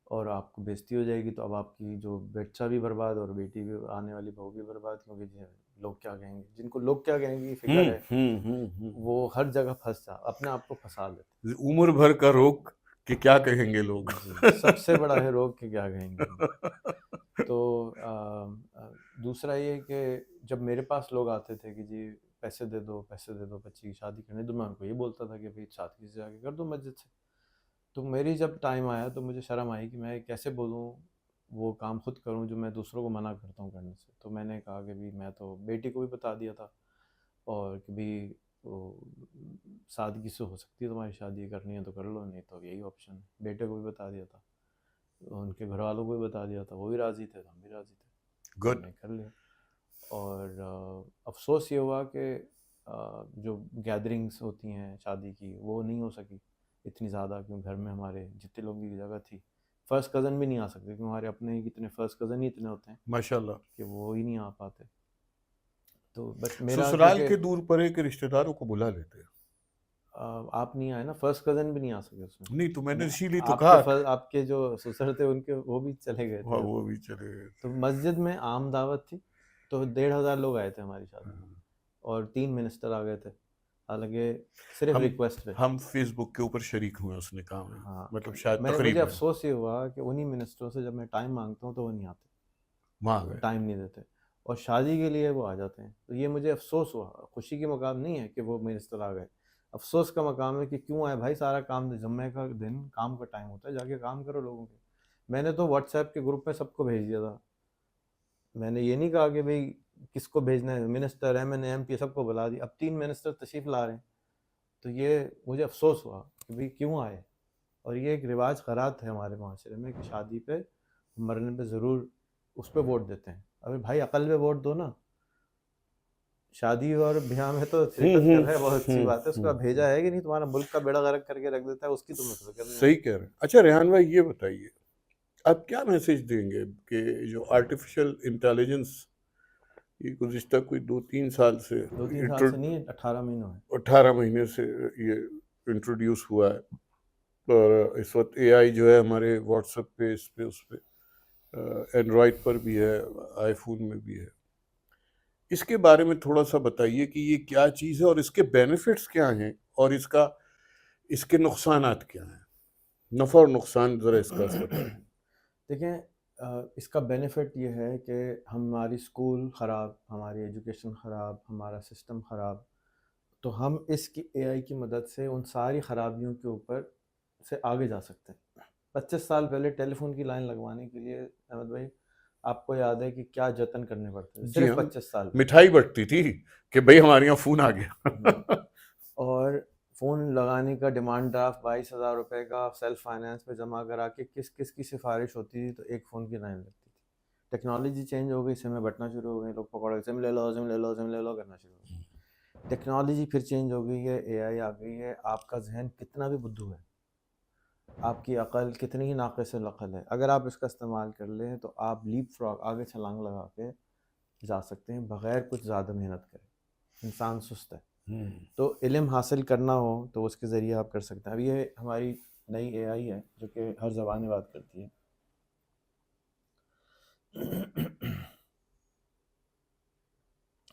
और आपको बेइज्जती हो जाएगी, तो अब आपकी जो बच्चा भी बर्बाद और बेटी भी, आने वाली बहू भी बर्बाद, क्योंकि लोग क्या कहेंगे, जिनको लोग क्या कहेंगे की फिक्र है वो हर जगह अपने आप को फंसा लेते उम्र भर का रोग कि क्या कहेंगे लोग। हैं। जी, सबसे बड़ा है रोग कि क्या कहेंगे लोग। तो दूसरा ये कि जब मेरे पास लोग आते थे कि जी पैसे दे दो, पैसे दे दो बच्ची की शादी करनी, तो मैं उनको ये बोलता था कि भाई शादी से आगे कर दो मस्जिद से। तो मेरी जब टाइम आया तो मुझे शर्म आई कि मैं कैसे बोलूँ, वो काम खुद करूँ जो मैं दूसरों को मना करता हूँ करने से। तो मैंने कहा कि भाई मैं तो बेटी को भी बता दिया था और कि भाई वो सादगी से हो सकती है, तुम्हारी शादी करनी है तो कर लो, नहीं तो यही ऑप्शन है। बेटे को भी बता दिया था, उनके घर वालों को भी बता दिया था, वो भी राज़ी थे, हम भी राज़ी थे, तो गुड। हमने कर लिया। और अफसोस ये हुआ कि जो गैदरिंग्स होती हैं शादी की वो नहीं हो सकी इतनी ज़्यादा, क्योंकि घर में हमारे जितने लोगों की जगह थी फर्स्ट कज़न भी नहीं आ सकते, क्योंकि हमारे अपने ही कितने फर्स्ट कज़न ही इतने होते हैं माशाल्लाह। कि वो ही नहीं आ पाते। तो बट मेरा ससुराल चूँकि के दूर परे के रिश्तेदारों को बुला लेते हैं। आप नहीं आए ना, फर्स्ट कज़न भी नहीं आ सके उसमें। नहीं तो मैंने मैं इसीलिए तो कहा कि आपके जो ससुर थे उनके वो भी चले गए हाँ, थे। वो भी चले गए तो मस्जिद में आम दावत थी, तो 1,500 लोग आए थे हमारी शादी में थे। और 3 मिनिस्टर आ गए थे, हालांकि सिर्फ हम रिक्वेस्ट पे। हम फेसबुक के ऊपर शरीक हुए उसने कहा में, हाँ, मतलब शायद मुझे तकरीब में अफसोस ये हुआ कि उन्हीं मिनिस्टरों से जब मैं टाइम मांगता हूँ तो वो नहीं आते, वहाँ वो गए। टाइम नहीं देते, और शादी के लिए वो आ जाते हैं। तो ये मुझे अफसोस हुआ, खुशी की मकाम नहीं है कि वो मिनिस्टर आ गए, अफसोस का मकाम है कि क्यों आए भाई, सारा काम जुम्मे का दिन काम का टाइम होता है, जाके काम करो लोगों के। मैंने तो व्हाट्सएप के ग्रुप में सबको भेज दिया था, मैंने ये नहीं कहा कि भाई किसको भेजना है, मिनिस्टर एमएनए एमपी सबको बुला दिया। अब 3 मिनिस्टर तशरीफ ला रहे हैं, तो ये मुझे अफसोस हुआ कि भाई क्यों आए। और ये एक रिवाज ख़रात है हमारे माशरे में कि शादी पे मरने पे ज़रूर उस पर वोट देते हैं। अरे भाई अकल पे वोट दो ना, शादी और ब्याह में तो शिरकत कर रहा है, बहुत अच्छी हम्म, बात है, उसका भेजा है कि नहीं, तुम्हारा मुल्क का बेड़ा गर्क करके रख देता है, उसकी तुम्हें फिक्र नहीं सही है। कह रहे हैं। अच्छा रेहान भाई ये बताइए, आप क्या मैसेज देंगे कि जो आर्टिफिशियल इंटेलिजेंस ये गुज़िश्ता कोई 2-3 साल से 2-3 साल से नहीं, 18 महीनों है। 18 महीने से ये इंट्रोड्यूस हुआ है, और इस वक्त एआई जो है हमारे व्हाट्सएप पे, इस पे, उस पे, एंड्रॉयड पर भी है, आईफोन में भी है। इसके बारे में थोड़ा सा बताइए कि ये क्या चीज़ है और इसके बेनिफिट्स क्या हैं और इसके नुकसानात क्या हैं, नफ़ा और नुकसान ज़रा इसका बताइए। देखें, इसका बेनिफिट ये है कि हमारी स्कूल ख़राब, हमारी एजुकेशन ख़राब, हमारा सिस्टम ख़राब, तो हम इसकी एआई की मदद से उन सारी ख़राबियों के ऊपर से आगे जा सकते हैं। 25 साल पहले टेलीफोन की लाइन लगवाने के लिए अहमद भाई, आपको याद है कि क्या जतन करने पड़ते थे, जी सिर्फ हाँ, 25 साल पहले। मिठाई बंटती थी कि भाई हमारे यहाँ फ़ोन आ गया। और फ़ोन लगाने का डिमांड ड्राफ्ट 22,000 रुपये का सेल्फ फाइनेंस पे जमा करा के किस किस की सिफारिश होती थी, तो एक फ़ोन की लाइन लगती थी। टेक्नोलॉजी चेंज हो गई, सिम में बटना शुरू हो गए, लोग पकड़ सिम ले लो, सिम ले लो, सिम ले लो करना शुरू हो गए। टेक्नोलॉजी फिर चेंज हो गई है, एआई आ गई है। आपका जहन कितना भी बुद्धू है, आपकी अकल कितनी ही नाक़िस अक़ल है, अगर आप इसका इस्तेमाल कर लें तो आप लीप फ्रॉग, आगे छलांग लगा के जा सकते हैं बग़ैर कुछ ज़्यादा मेहनत करें। इंसान सुस्त है, तो इल्म हासिल करना हो तो उसके ज़रिए आप कर सकते हैं। अब ये हमारी नई एआई है जो कि हर ज़बान में बात करती है।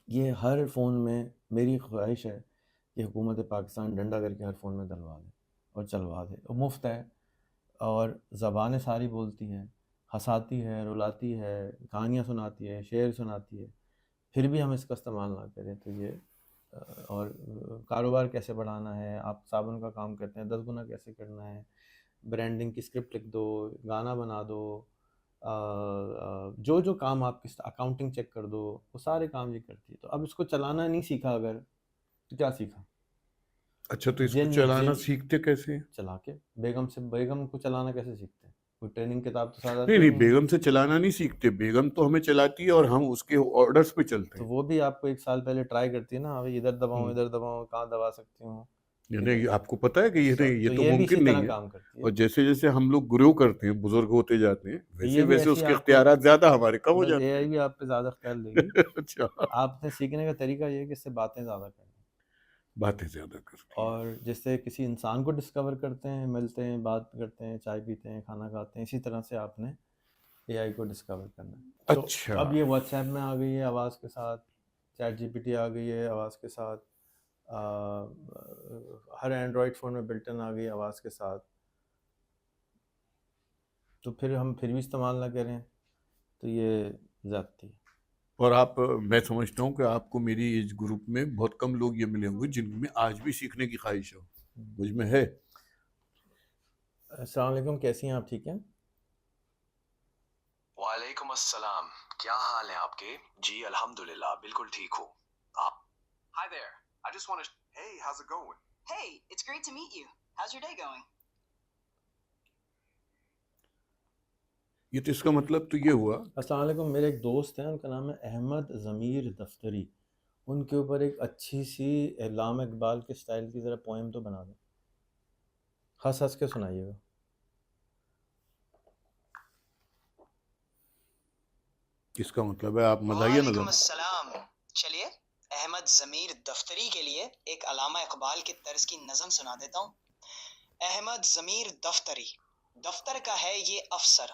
ये हर फ़ोन में, मेरी ख्वाहिश है कि हुकूमत पाकिस्तान डंडा करके हर फ़ोन में डलवा दे और चलवा दे। वो मुफ्त है और ज़बानें सारी बोलती हैं, हंसाती है, रुलाती है, कहानियाँ सुनाती है, शेर सुनाती है, फिर भी हम इसका इस्तेमाल ना करें तो ये और कारोबार कैसे बढ़ाना है, आप साबुन का काम करते हैं, 10 गुना कैसे करना है, ब्रांडिंग की स्क्रिप्ट लिख दो, गाना बना दो, जो जो काम आपकी, अकाउंटिंग चेक कर दो, वो सारे काम ये करती है। तो अब इसको चलाना नहीं सीखा अगर, तो क्या सीखा? अच्छा, तो इसको जिन चलाना जिन सीखते कैसे हैं? चला के बेगम को चलाना कैसे सीखते हैं? कोई ट्रेनिंग किताब तो साथ नहीं आती नहीं, नहीं है। बेगम से चलाना नहीं सीखते, बेगम तो हमें चलाती है और हम उसके ऑर्डर्स पे चलते तो हैं। वो भी आपको 1 साल पहले ट्राई करती है ना, अभी इधर दबाऊँ, हम्म। इधर दबाऊँ, कहाँ दबा सकती हूँ, नहीं, आपको पता है कि ये नहीं, ये तो तो ये भी इसी मुमकिन तरह नहीं है। काम करती है। और जैसे जैसे हम लोग ग्रो करते हैं, बुजुर्ग होते जाते हैं, तो वैसे ये भी वैसे ऐसी उसके आपको, इख्तियारात ज्यादा हमारे कम हो बस जाते एआई भी आप पे ज़्यादा ख्याल लेगी। हैं। अच्छा, आपने सीखने का तरीका ये है कि इससे बातें ज़्यादा करनी, बातें ज्यादा करती हैं। और जैसे किसी इंसान को डिस्कवर करते हैं, मिलते हैं, बात करते हैं, चाय पीते हैं, खाना खाते हैं, इसी तरह से आपने एआई को डिस्कवर करना है। तो अच्छा, अब ये व्हाट्सएप में आ गई है आवाज़ के साथ, चैट जीपीटी आ गई है आवाज़ के साथ, हर एंड्रॉयड फ़ोन में बिल्ट इन आ गई आवाज़ के साथ, तो फिर हम फिर भी इस्तेमाल ना करें तो ये ज़्यादती है। और मैं समझता हूँ कि आपको मेरी एज ग्रुप में बहुत कम लोग ये मिले होंगे जिनमें आज भी सीखने की ख्वाहिश हो, मुझ में है। अस्सलाम वालेकुम, कैसी हैं आप? ठीक हैं? वालेकुम अस्सलाम, क्या हाल है आपके? जी अल्हम्दुलिल्लाह, बिल्कुल ठीक हूँ। आप Hi there. I just want to Hey, how's it going? Hey, it's great to meet you. How's your day going? ये तो इसका मतलब तो ये हुआ, अस्सलाम वालेकुम, मेरे एक दोस्त हैं, उनका नाम है अहमद ज़मीर दफ्तरी। उनके ऊपर एक अच्छी सी अल्लामा इकबाल के स्टाइल की ज़रा पोएम तो बना दें, हंस हंस के सुनाइएगा। इसका मतलब है आप मज़ाहिया वालेकुम नज़र। अस्सलाम। चलिए, अहमद ज़मीर दफ्तरी के लिए एक अल्लामा इकबाल की तर्ज की नज़म सुना देता हूँ। अहमद ज़मीर दफ्तरी, दफ्तर का है ये अफसर,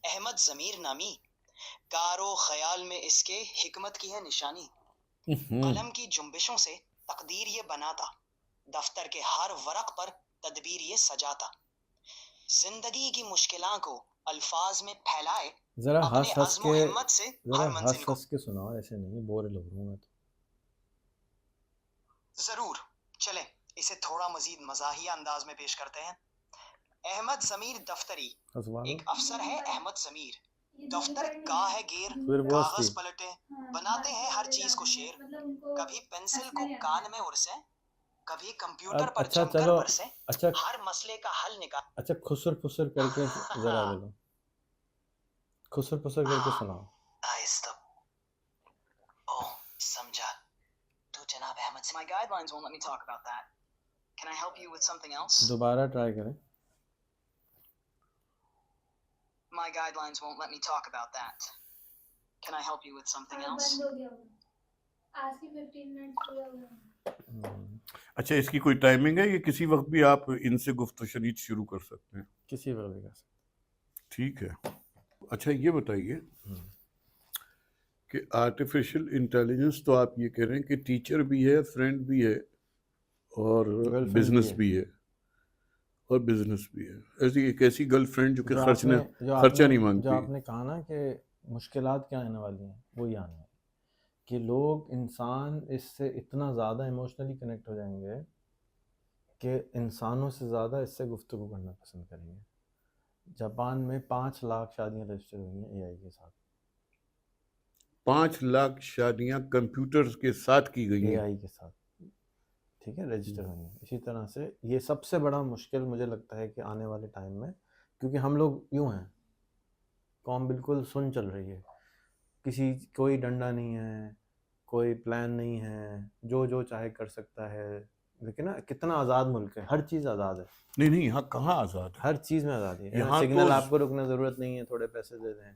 अहमद ज़मीर नामी, कारो ख्याल में इसके हिकमत की है निशानी। कलम की जुम्बिशों से तकदीर ये बनाता, दफ्तर के हर वरक पर तदबीर ये सजाता। जिंदगी की मुश्किलां को अल्फाज में फैलाए, ज़रा अपने हंस हंस अज़्म व के, हिम्मत से हर मंजिल को। के सुनाओ, ऐसे नहीं, बोर लग रहा हूँ मैं तो। जरूर, चले इसे थोड़ा मजीद मज़ाहिया अंदाज में पेश करते हैं। अहमद ज़मीर दफ्तरी, हंसवा लो। एक अफसर है अहमद ज़मीर, दफ्तर का है गेर, फिर वो कागज हंसती। पलटे, बनाते हैं हर चीज को शेर, कभी पेंसिल को कान में उरसे, कभी कंप्यूटर पर अच्छा जमकर चलो, बरसे, अच्छा हर मसले का हल निकाल। अच्छा, खुसर फुसर करके ज़रा बोलो, खुसर फुसर करके सुनाओ। आहिस्ता, ओ समझा, My guidelines won't let me talk about that. Can I help you with something else? दोबारा ट्राई करें. My guidelines won't let me talk about that. Can I help you with something else? बंद हो गया वो. आज की 15 minute पूरा हुआ. अच्छा, इसकी कोई टाइमिंग है? ये किसी वक्त भी आप इनसे गुफ्तगू शरीक शुरू कर सकते हैं? किसी वक्त भी कर सकते. ठीक है. अच्छा, ये बताइए कि आर्टिफिशियल इंटेलिजेंस तो आप ये कह रहे हैं कि टीचर भी है, फ्रेंड भी है और Girlfriend बिजनेस भी भी है और बिजनेस भी है. ऐसी एक ऐसी गर्लफ्रेंड जो कि जो खर्चा आपने नहीं जो मांगती. आपने कहा ना कि मुश्किलात क्या आने वाली हैं, वो ही आने वाली कि लोग इंसान इससे इतना ज़्यादा इमोशनली कनेक्ट हो जाएंगे कि इंसानों से ज़्यादा इससे गुफ्तगू करना पसंद करेंगे. जापान में 5 लाख शादियां रजिस्टर हुई हैं एआई के साथ. 5 लाख शादियां कंप्यूटर के साथ की गई हैं. एआई के साथ, ठीक है, रजिस्टर हुई हैं. इसी तरह से ये सबसे बड़ा मुश्किल मुझे लगता है कि आने वाले टाइम में, क्योंकि हम लोग यूँ हैं, कौम बिल्कुल सुन चल रही है, कोई डंडा नहीं है, कोई प्लान नहीं है, जो चाहे कर सकता है. लेकिन ना कितना आज़ाद मुल्क है, हर चीज़ आज़ाद है. नहीं, यहाँ कहाँ आज़ाद है? हर चीज़ में आज़ादी है. यहाँ सिग्नल तो आपको रुकने ज़रूरत नहीं है, थोड़े पैसे दे दें.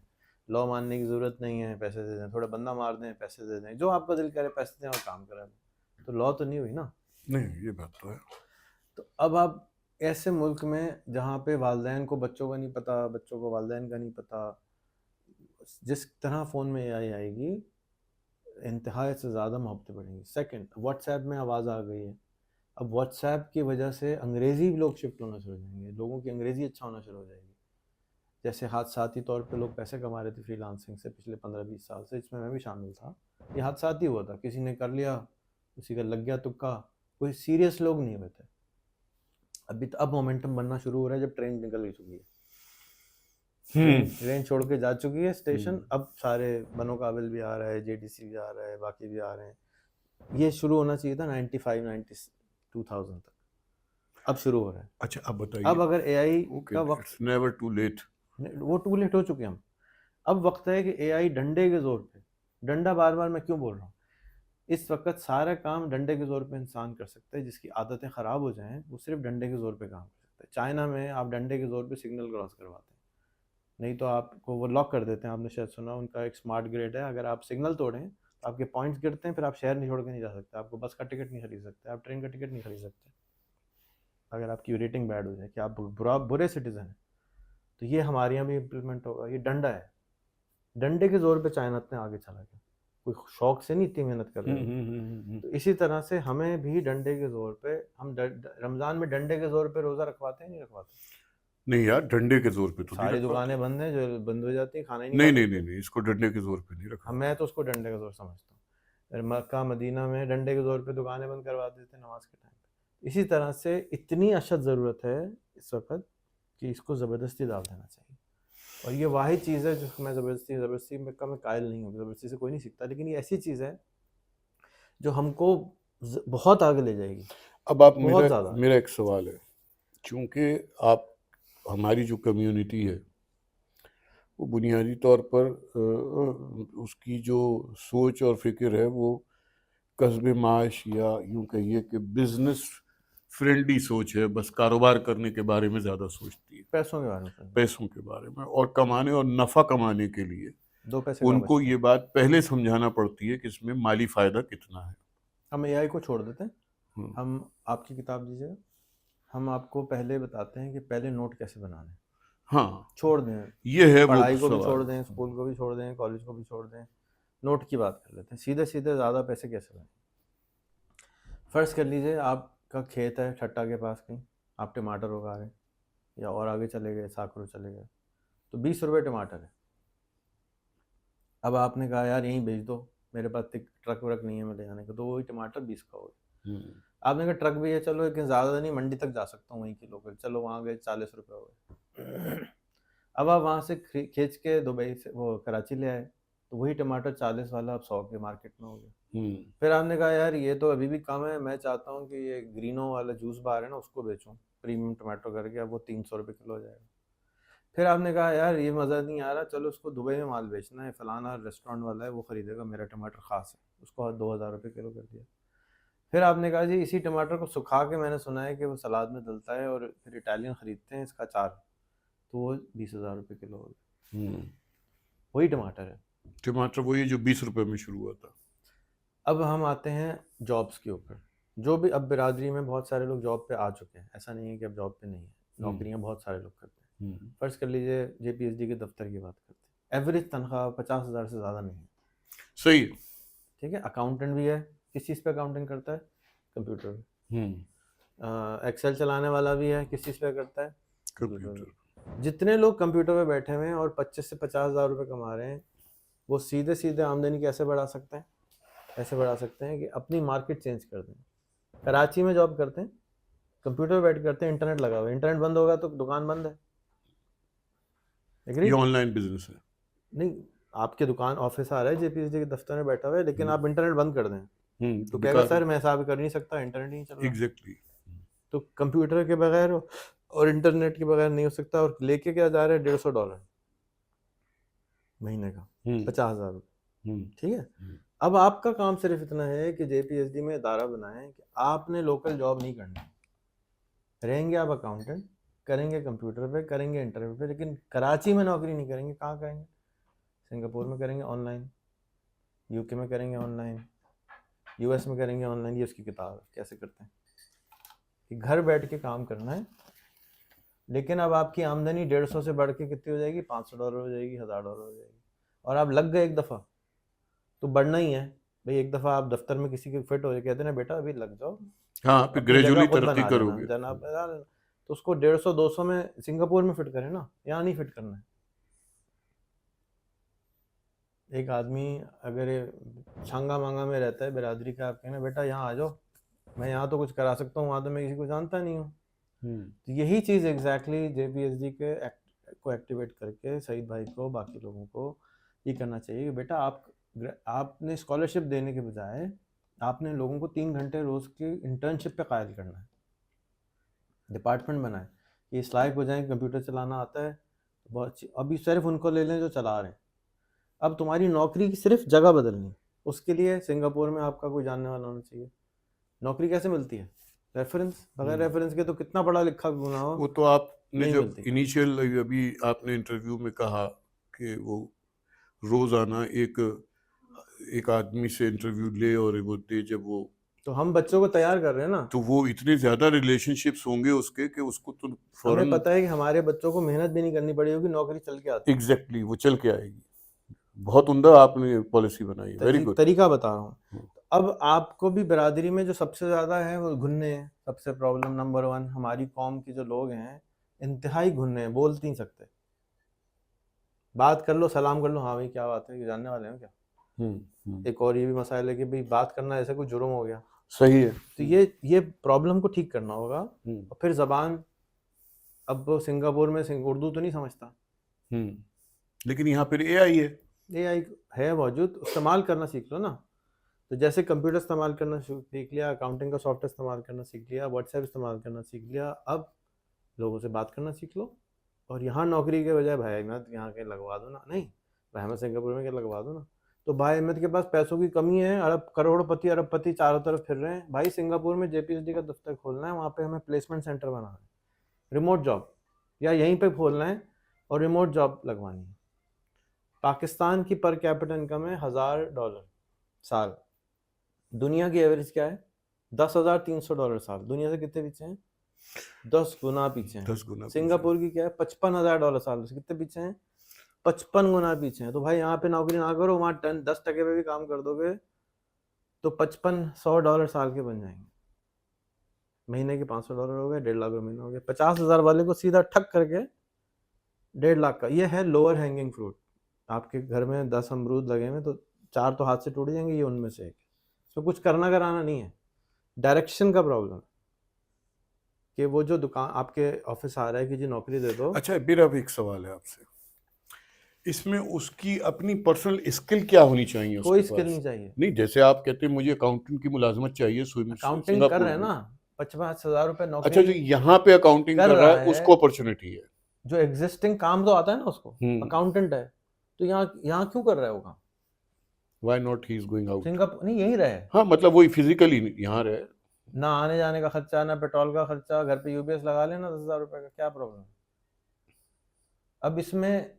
लॉ मानने की ज़रूरत नहीं है, पैसे दे दें. थोड़ा बंदा मार दें, पैसे दे दें. जो आपका दिल करे पैसे दें और काम करा लें. तो लॉ तो नहीं हुई ना. नहीं, ये बात तो है. तो अब आप ऐसे मुल्क में जहाँ पे वालिदैन को बच्चों का नहीं पता, बच्चों को वालिदैन का नहीं पता, जिस तरह फ़ोन में एआई आएगी, इंतहा से ज़्यादा मोहब्बतें बढ़ेंगी. सेकंड, व्हाट्सएप में आवाज़ आ गई है. अब व्हाट्सएप की वजह से अंग्रेज़ी भी लोग शिफ्ट होना शुरू हो जाएंगे. लोगों की अंग्रेज़ी अच्छा होना शुरू हो जाएगी. जैसे हादसाती तौर पे लोग पैसे कमा रहे थे फ्रीलांसिंग से पिछले 15-20 साल से, इसमें मैं भी शामिल था. ये हादसाती हुआ था, किसी ने कर लिया, किसी का लग गया तुक्का, कोई सीरियस लोग नहीं हुए थे. अब मोमेंटम बनना शुरू हो रहा है जब ट्रेन निकल चुकी है. ट्रेन छोड़ के जा चुकी है स्टेशन. अब सारे बनो काबिल भी आ रहा है, जेडीसी भी आ रहा है, बाकी भी आ रहे हैं. ये शुरू होना चाहिए था 95-2000 तक. अब शुरू हो रहा है. अच्छा, अब बताइए. अब अगर एआई ओके, का वक्त, इट्स नेवर टू लेट. वो टू लेट हो चुके हैं हम. अब वक्त है कि एआई डंडे के जोर पे, डंडा बार बार मैं क्यों बोल रहा हूँ, इस वक्त सारा काम डंडे के जोर पे इंसान कर सकता है. जिसकी आदतें ख़राब हो जाएं वो सिर्फ डंडे के जोर पे काम कर सकता है. चाइना में आप डंडे के जोर पे सिग्नल क्रॉस करवाते हैं, नहीं तो आपको वो लॉक कर देते हैं. आपने शायद सुना, उनका एक स्मार्ट ग्रिड है. अगर आप सिग्नल तोड़ें तो आपके पॉइंट्स गिरते हैं, फिर आप शहर नहीं छोड़ के नहीं जा सकते. आपको बस का टिकट नहीं खरीद सकते, आप ट्रेन का टिकट नहीं खरीद सकते अगर आपकी रेटिंग बैड हो जाए कि आप बुरे सिटीज़न हैं. तो ये हमारे यहाँ भी इम्प्लीमेंट होगा. ये डंडा है, डंडे के जोर पे चाइना इतने आगे चला गया. कोई शौक से नहीं इतनी मेहनत कर रहे हैं. तो इसी तरह से हमें भी डंडे के जोर पे, हम रमज़ान में डंडे के जोर पे रोज़ा रखवाते हैं, नहीं रखवाते? नहीं यार, डंडे के जोर पे तो सारी नहीं रखा. दुकानें बंद हैं, जो बंद हो जाती हैं, खाना ही नहीं नहीं नहीं खाते. नहीं नहीं, इसको डंडे के जोर पे नहीं रखा. मैं तो उसको डंडे का जोर समझता हूँ. मक्का मदीना में डंडे के जोर पे दुकानें बंद करवा देते नमाज के टाइम पे. इसी तरह से इतनी अशद ज़रूरत है इस वक्त कि इसको ज़बरदस्ती डाल देना चाहिए. और ये वाहिद चीज़ है जिसको मैं ज़बरदस्ती में का मैं कायल नहीं हूँ. ज़बरदस्ती से कोई नहीं सीखता, लेकिन ये ऐसी चीज़ है जो हमको बहुत आगे ले जाएगी. अब आप बहुत ज़्यादा. मेरा एक सवाल है, क्योंकि आप, हमारी जो कम्युनिटी है वो बुनियादी तौर पर उसकी जो सोच और फिक्र है वो कस्बे माश या यूं कहिए कि बिजनेस फ्रेंडली सोच है. बस कारोबार करने के बारे में ज़्यादा सोचती है, पैसों के बारे में, पैसों के बारे में, और कमाने और नफ़ा कमाने के लिए 2 पैसे उनको ये बात पहले समझाना पड़ती है कि इसमें माली फ़ायदा कितना है. हम एआई को छोड़ देते हैं. हम आपकी किताब दीजिएगा, हम आपको पहले बताते हैं कि पहले नोट कैसे बनाने. हाँ, छोड़ दें, ये है वो पढ़ाई को भी सवाल. छोड़ दें, स्कूल को भी छोड़ दें, कॉलेज को भी छोड़ दें, नोट की बात कर लेते हैं. सीधे सीधे ज़्यादा पैसे कैसे बने. फ़र्ज़ कर लीजिए आपका खेत है ठट्टा के पास कहीं, आप टमाटर उगा रहे हैं, या और आगे चले गए साकरू चले गए, तो 20 रुपये टमाटर है. अब आपने कहा यार यहीं बेच दो, मेरे पास ट्रक व्रक नहीं है मैं ले जाने का, तो वही टमाटर 20 का हो गया. आपने कहा ट्रक भी है, चलो लेकिन ज़्यादा नहीं, मंडी तक जा सकता हूँ वहीं की लोकल, चलो वहाँ गए 40 रुपये हो गए. अब आप वहाँ से खींच के दुबई से वो कराची ले आए, तो वही टमाटर 40 वाला अब 100 के मार्केट में हो गया. फिर आपने कहा यार ये तो अभी भी कम है, मैं चाहता हूँ कि ये ग्रीनो वाला जूस बार है ना उसको बेचूँ प्रीमियम टमाटो करके, अब वो 300 रुपये किलो हो जाएगा. फिर आपने कहा यार ये मज़ा नहीं आ रहा, चलो उसको दुबई में माल बेचना है, फलाना रेस्टोरेंट वाला है वो ख़रीदेगा, मेरा टमाटर ख़ास है, उसको 2000 रुपये किलो कर दिया. फिर आपने कहा जी इसी टमाटर को सुखा के मैंने सुना है कि वो सलाद में डलता है और फिर इटालियन ख़रीदते हैं इसका अचार, तो वो 20,000 रुपये किलो हो गया। वही टमाटर है। टमाटर वही जो 20 रुपए में शुरू हुआ था। अब हम आते हैं जॉब्स के ऊपर। जो भी अब बिरादरी में बहुत सारे लोग जॉब पे आ चुके हैं, ऐसा नहीं है कि अब जॉब पे नहीं है, नौकरियां बहुत सारे लोग करते हैं। फ़र्ज़ कर लीजिए JPSD के दफ्तर की बात करते हैं, एवरेज तनख्वाह 50,000 से ज़्यादा नहीं है, सही है। ठीक है। अकाउंटेंट भी है, किस चीज़ पे अकाउंटिंग करता है? कंप्यूटर पे। एक्सेल चलाने वाला भी है, किस चीज़ पे करता है? कंप्यूटर। जितने लोग कंप्यूटर पे बैठे हुए हैं और 25 से 50,000 रुपये कमा रहे हैं, वो सीधे सीधे आमदनी कैसे बढ़ा सकते हैं? ऐसे बढ़ा सकते हैं कि अपनी मार्केट चेंज कर दें। कराची में जॉब करते हैं, कंप्यूटर पे बैठ करते हैं, इंटरनेट लगा हुआ है, इंटरनेट बंद होगा तो दुकान बंद है। ये ऑनलाइन बिजनेस है। नहीं, आपके दुकान ऑफिस आ रहा है JPSD के दफ्तर में बैठा हुआ है, लेकिन आप इंटरनेट बंद कर दें तो कहेगा सर मैं ऐसा कर नहीं सकता, इंटरनेट नहीं चल रहा। एग्जैक्टली। तो कंप्यूटर के बगैर और इंटरनेट के बगैर नहीं हो सकता। और लेके क्या जा रहा है? $150 महीने का, 50,000 रुपये, ठीक है। अब आपका काम सिर्फ इतना है कि JPSD में इदारा बनाएं कि आपने लोकल जॉब नहीं करनी, रहेंगे आप अकाउंटेंट, करेंगे कंप्यूटर पे, करेंगे इंटरनेट पे, लेकिन कराची में नौकरी नहीं करेंगे। कहाँ करेंगे? सिंगापुर में करेंगे ऑनलाइन, UK में करेंगे ऑनलाइन, US में करेंगे ऑनलाइन। ये उसकी किताब है कैसे करते हैं कि घर बैठ के काम करना है। लेकिन अब आपकी आमदनी 150 से बढ़ के कितनी हो जाएगी? $500 हो जाएगी, $1000 हो जाएगी। और आप लग गए एक दफ़ा तो बढ़ना ही है भाई। एक दफ़ा आप दफ्तर में किसी के फिट हो जाए, कहते हैं ना बेटा अभी लग जाओ, हाँ, फिर अपनी ग्रेजुअली जगह खुद तरक्की बना करोगे। लेना, जनाब तो उसको 150-200 में सिंगापुर में फिट करें ना, यहाँ नहीं फिट करना है। एक आदमी अगर छांगा मांगा में रहता है बिरादरी का, आप कहना बेटा यहाँ आ जाओ, मैं यहाँ तो कुछ करा सकता हूँ, वहाँ तो मैं किसी को जानता नहीं हूँ। तो यही चीज़ एग्जैक्टली JPSD को एक्टिवेट करके सईद भाई को, बाकी लोगों को ये करना चाहिए कि बेटा आपने स्कॉलरशिप देने के बजाय आपने लोगों को 3 घंटे रोज़ की इंटर्नशिप पे कायल करना है। डिपार्टमेंट बनाए कि इस लायक हो जाए, कंप्यूटर चलाना आता है बहुत अच्छी, अभी सिर्फ उनको ले लें जो चला रहे हैं। अब तुम्हारी नौकरी की सिर्फ जगह बदलनी, उसके लिए सिंगापुर में आपका कोई जानने वाला होना चाहिए। नौकरी कैसे मिलती है? रेफरेंस, बगैर रेफरेंस के तो कितना पढ़ा लिखा गुना हो, वो तो आपने नहीं जब मिलती। इनिशियल अभी आपने इंटरव्यू में कहा कि वो रोजाना एक आदमी से इंटरव्यू ले और वो दे, जब वो तो हम बच्चों को तैयार कर रहे हैं ना, तो वो इतने ज्यादा रिलेशनशिप्स होंगे उसके कि उसको तो हमें फौरन पता है कि हमारे बच्चों को मेहनत भी नहीं करनी पड़ी होगी, नौकरी चल के आती है। एग्जैक्टली वो चल के आएगी। बहुत उम्दा आपने पॉलिसी बनाई, वेरी गुड। तरीका बता रहा हूँ। अब आपको भी बिरादरी में जो सबसे ज़्यादा है वो घुन्ने हैं। सबसे प्रॉब्लम नंबर 1 हमारी कौम की जो लोग हैं इंतहाई घुन्ने हैं, बोल नहीं सकते। बात कर लो, सलाम कर लो, हाँ भाई क्या बात है, ये जानने वाले हैं क्या? एक और ये भी मसाइल है कि भाई बात करना ऐसा कोई जुर्म हो गया। सही है। तो ये प्रॉब्लम को ठीक करना होगा। और फिर ज़बान, अब सिंगापुर में उर्दू तो नहीं समझता, लेकिन यहाँ पर AI है, AI है मौजूद, इस्तेमाल करना सीख लो ना। तो जैसे कंप्यूटर इस्तेमाल करना सीख लिया, अकाउंटिंग का सॉफ्टवेयर इस्तेमाल करना सीख लिया, WhatsApp इस्तेमाल करना सीख लिया, अब लोगों से बात करना सीख लो। और यहाँ नौकरी के बजाय भाई अहमद यहाँ के लगवा दो ना, नहीं भाई अहमद सिंगापुर में क्या लगवा दो ना। तो भाई अहमद के पास पैसों की कमी है, करोड़पति अरबपति चारों तरफ फिर रहे हैं। भाई सिंगापुर में JPSD का दफ्तर खोलना है, वहाँ पे हमें प्लेसमेंट सेंटर बनाना है, रिमोट जॉब, या यहीं पे खोलना है और रिमोट जॉब लगवानी है। पाकिस्तान की पर कैपिटा इनकम है $1000 साल, दुनिया की एवरेज क्या है? $10,300 साल। दुनिया से कितने पीछे हैं? 10 गुना पीछे हैं। 10 गुना। सिंगापुर की क्या है? $55,000 साल से कितने पीछे हैं? 55 गुना पीछे हैं। तो भाई यहाँ पे नौकरी ना करो, वहाँ 10% पे भी काम कर दोगे तो $5500 साल के बन जाएंगे। महीने के $500 हो गए, 1.5 लाख महीना हो गया। 50,000 वाले को सीधा ठक करके 1.5 लाख का। ये है लोअर हैंगिंग फ्रूट। आपके घर में 10 अमरूद लगे हुए तो 4 तो हाथ से टूट जाएंगे, ये उनमें से एक। तो कुछ करना कराना नहीं है, डायरेक्शन का प्रॉब्लम है कि वो जो दुकान आपके ऑफिस आ रहा है कि जी नौकरी दे दो। अच्छा, मेरा भी एक सवाल है आपसे, इसमें उसकी अपनी पर्सनल स्किल क्या होनी चाहिए? उसके कोई पास स्किल नहीं चाहिए। नहीं, जैसे आप कहते हैं मुझे अकाउंटेंट की मुलाजमत चाहिए, अकाउंटिंग कर रहे हैं ना, 55,000 रुपए नौकरी। अच्छा, जो यहाँ पे अकाउंटिंग कर रहा है उसको अपॉर्चुनिटी है, जो एग्जिस्टिंग काम तो आता है ना उसको, अकाउंटेंट है तो यहाँ क्यों कर रहा है वो काम? Why not he is going out? Singapore नहीं, यहीं रहे, हाँ मतलब वही फिजिकली यहाँ रहे। ना आने जाने का खर्चा, ना पेट्रोल का खर्चा, घर पे यूपीएस लगा लेना 10,000 रुपए का, क्या प्रॉब्लम? अब इसमें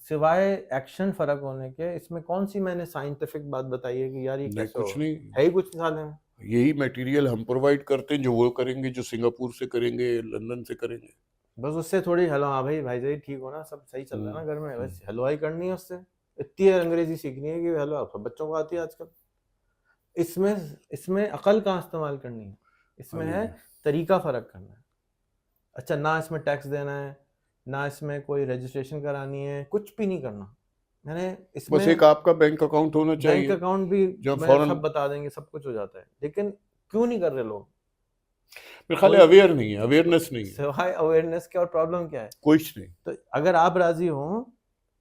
सिवाय एक्शन फर्क होने के, इसमें कौन सी मैंने साइंटिफिक बात बताई है कि यार ये नहीं कैसे कुछ होगा? नहीं, है ही कुछ साले में। यही मटेरियल हम प्रोवाइड करते हैं, जो वो करेंगे, जो सिंगापुर से करेंगे, लंदन से करेंगे। बस उससे थोड़ी हेलो, हाँ भाई भाई जी ठीक हो ना, सब सही चल रहा है ना घर में, बस हम्म। हलवाई करनी है उससे। इतनी अंग्रेजी सीखनी है कि हेलो सब बच्चों को आती है आजकल। इसमें इसमें अकल कहाँ इस्तेमाल करनी है, इसमें है तरीका फ़र्क करना है। अच्छा, ना इसमें टैक्स देना है, ना इसमें कोई रजिस्ट्रेशन करानी है, कुछ भी नहीं करना। मैंने बस इसमें एक आपका बैंक अकाउंट होना बैंक चाहिए, अकाउंट भी जब मैं फौरन। सब बता देंगे, सब कुछ हो जाता है, लेकिन क्यों नहीं कर रहे लोग? मेरे ख्याल है कोई अवेयर नहीं है, अवेयरनेस नहीं है, सिवाय अवेयरनेस के और प्रॉब्लम क्या है? कुछ नहीं। तो अगर आप राजी हो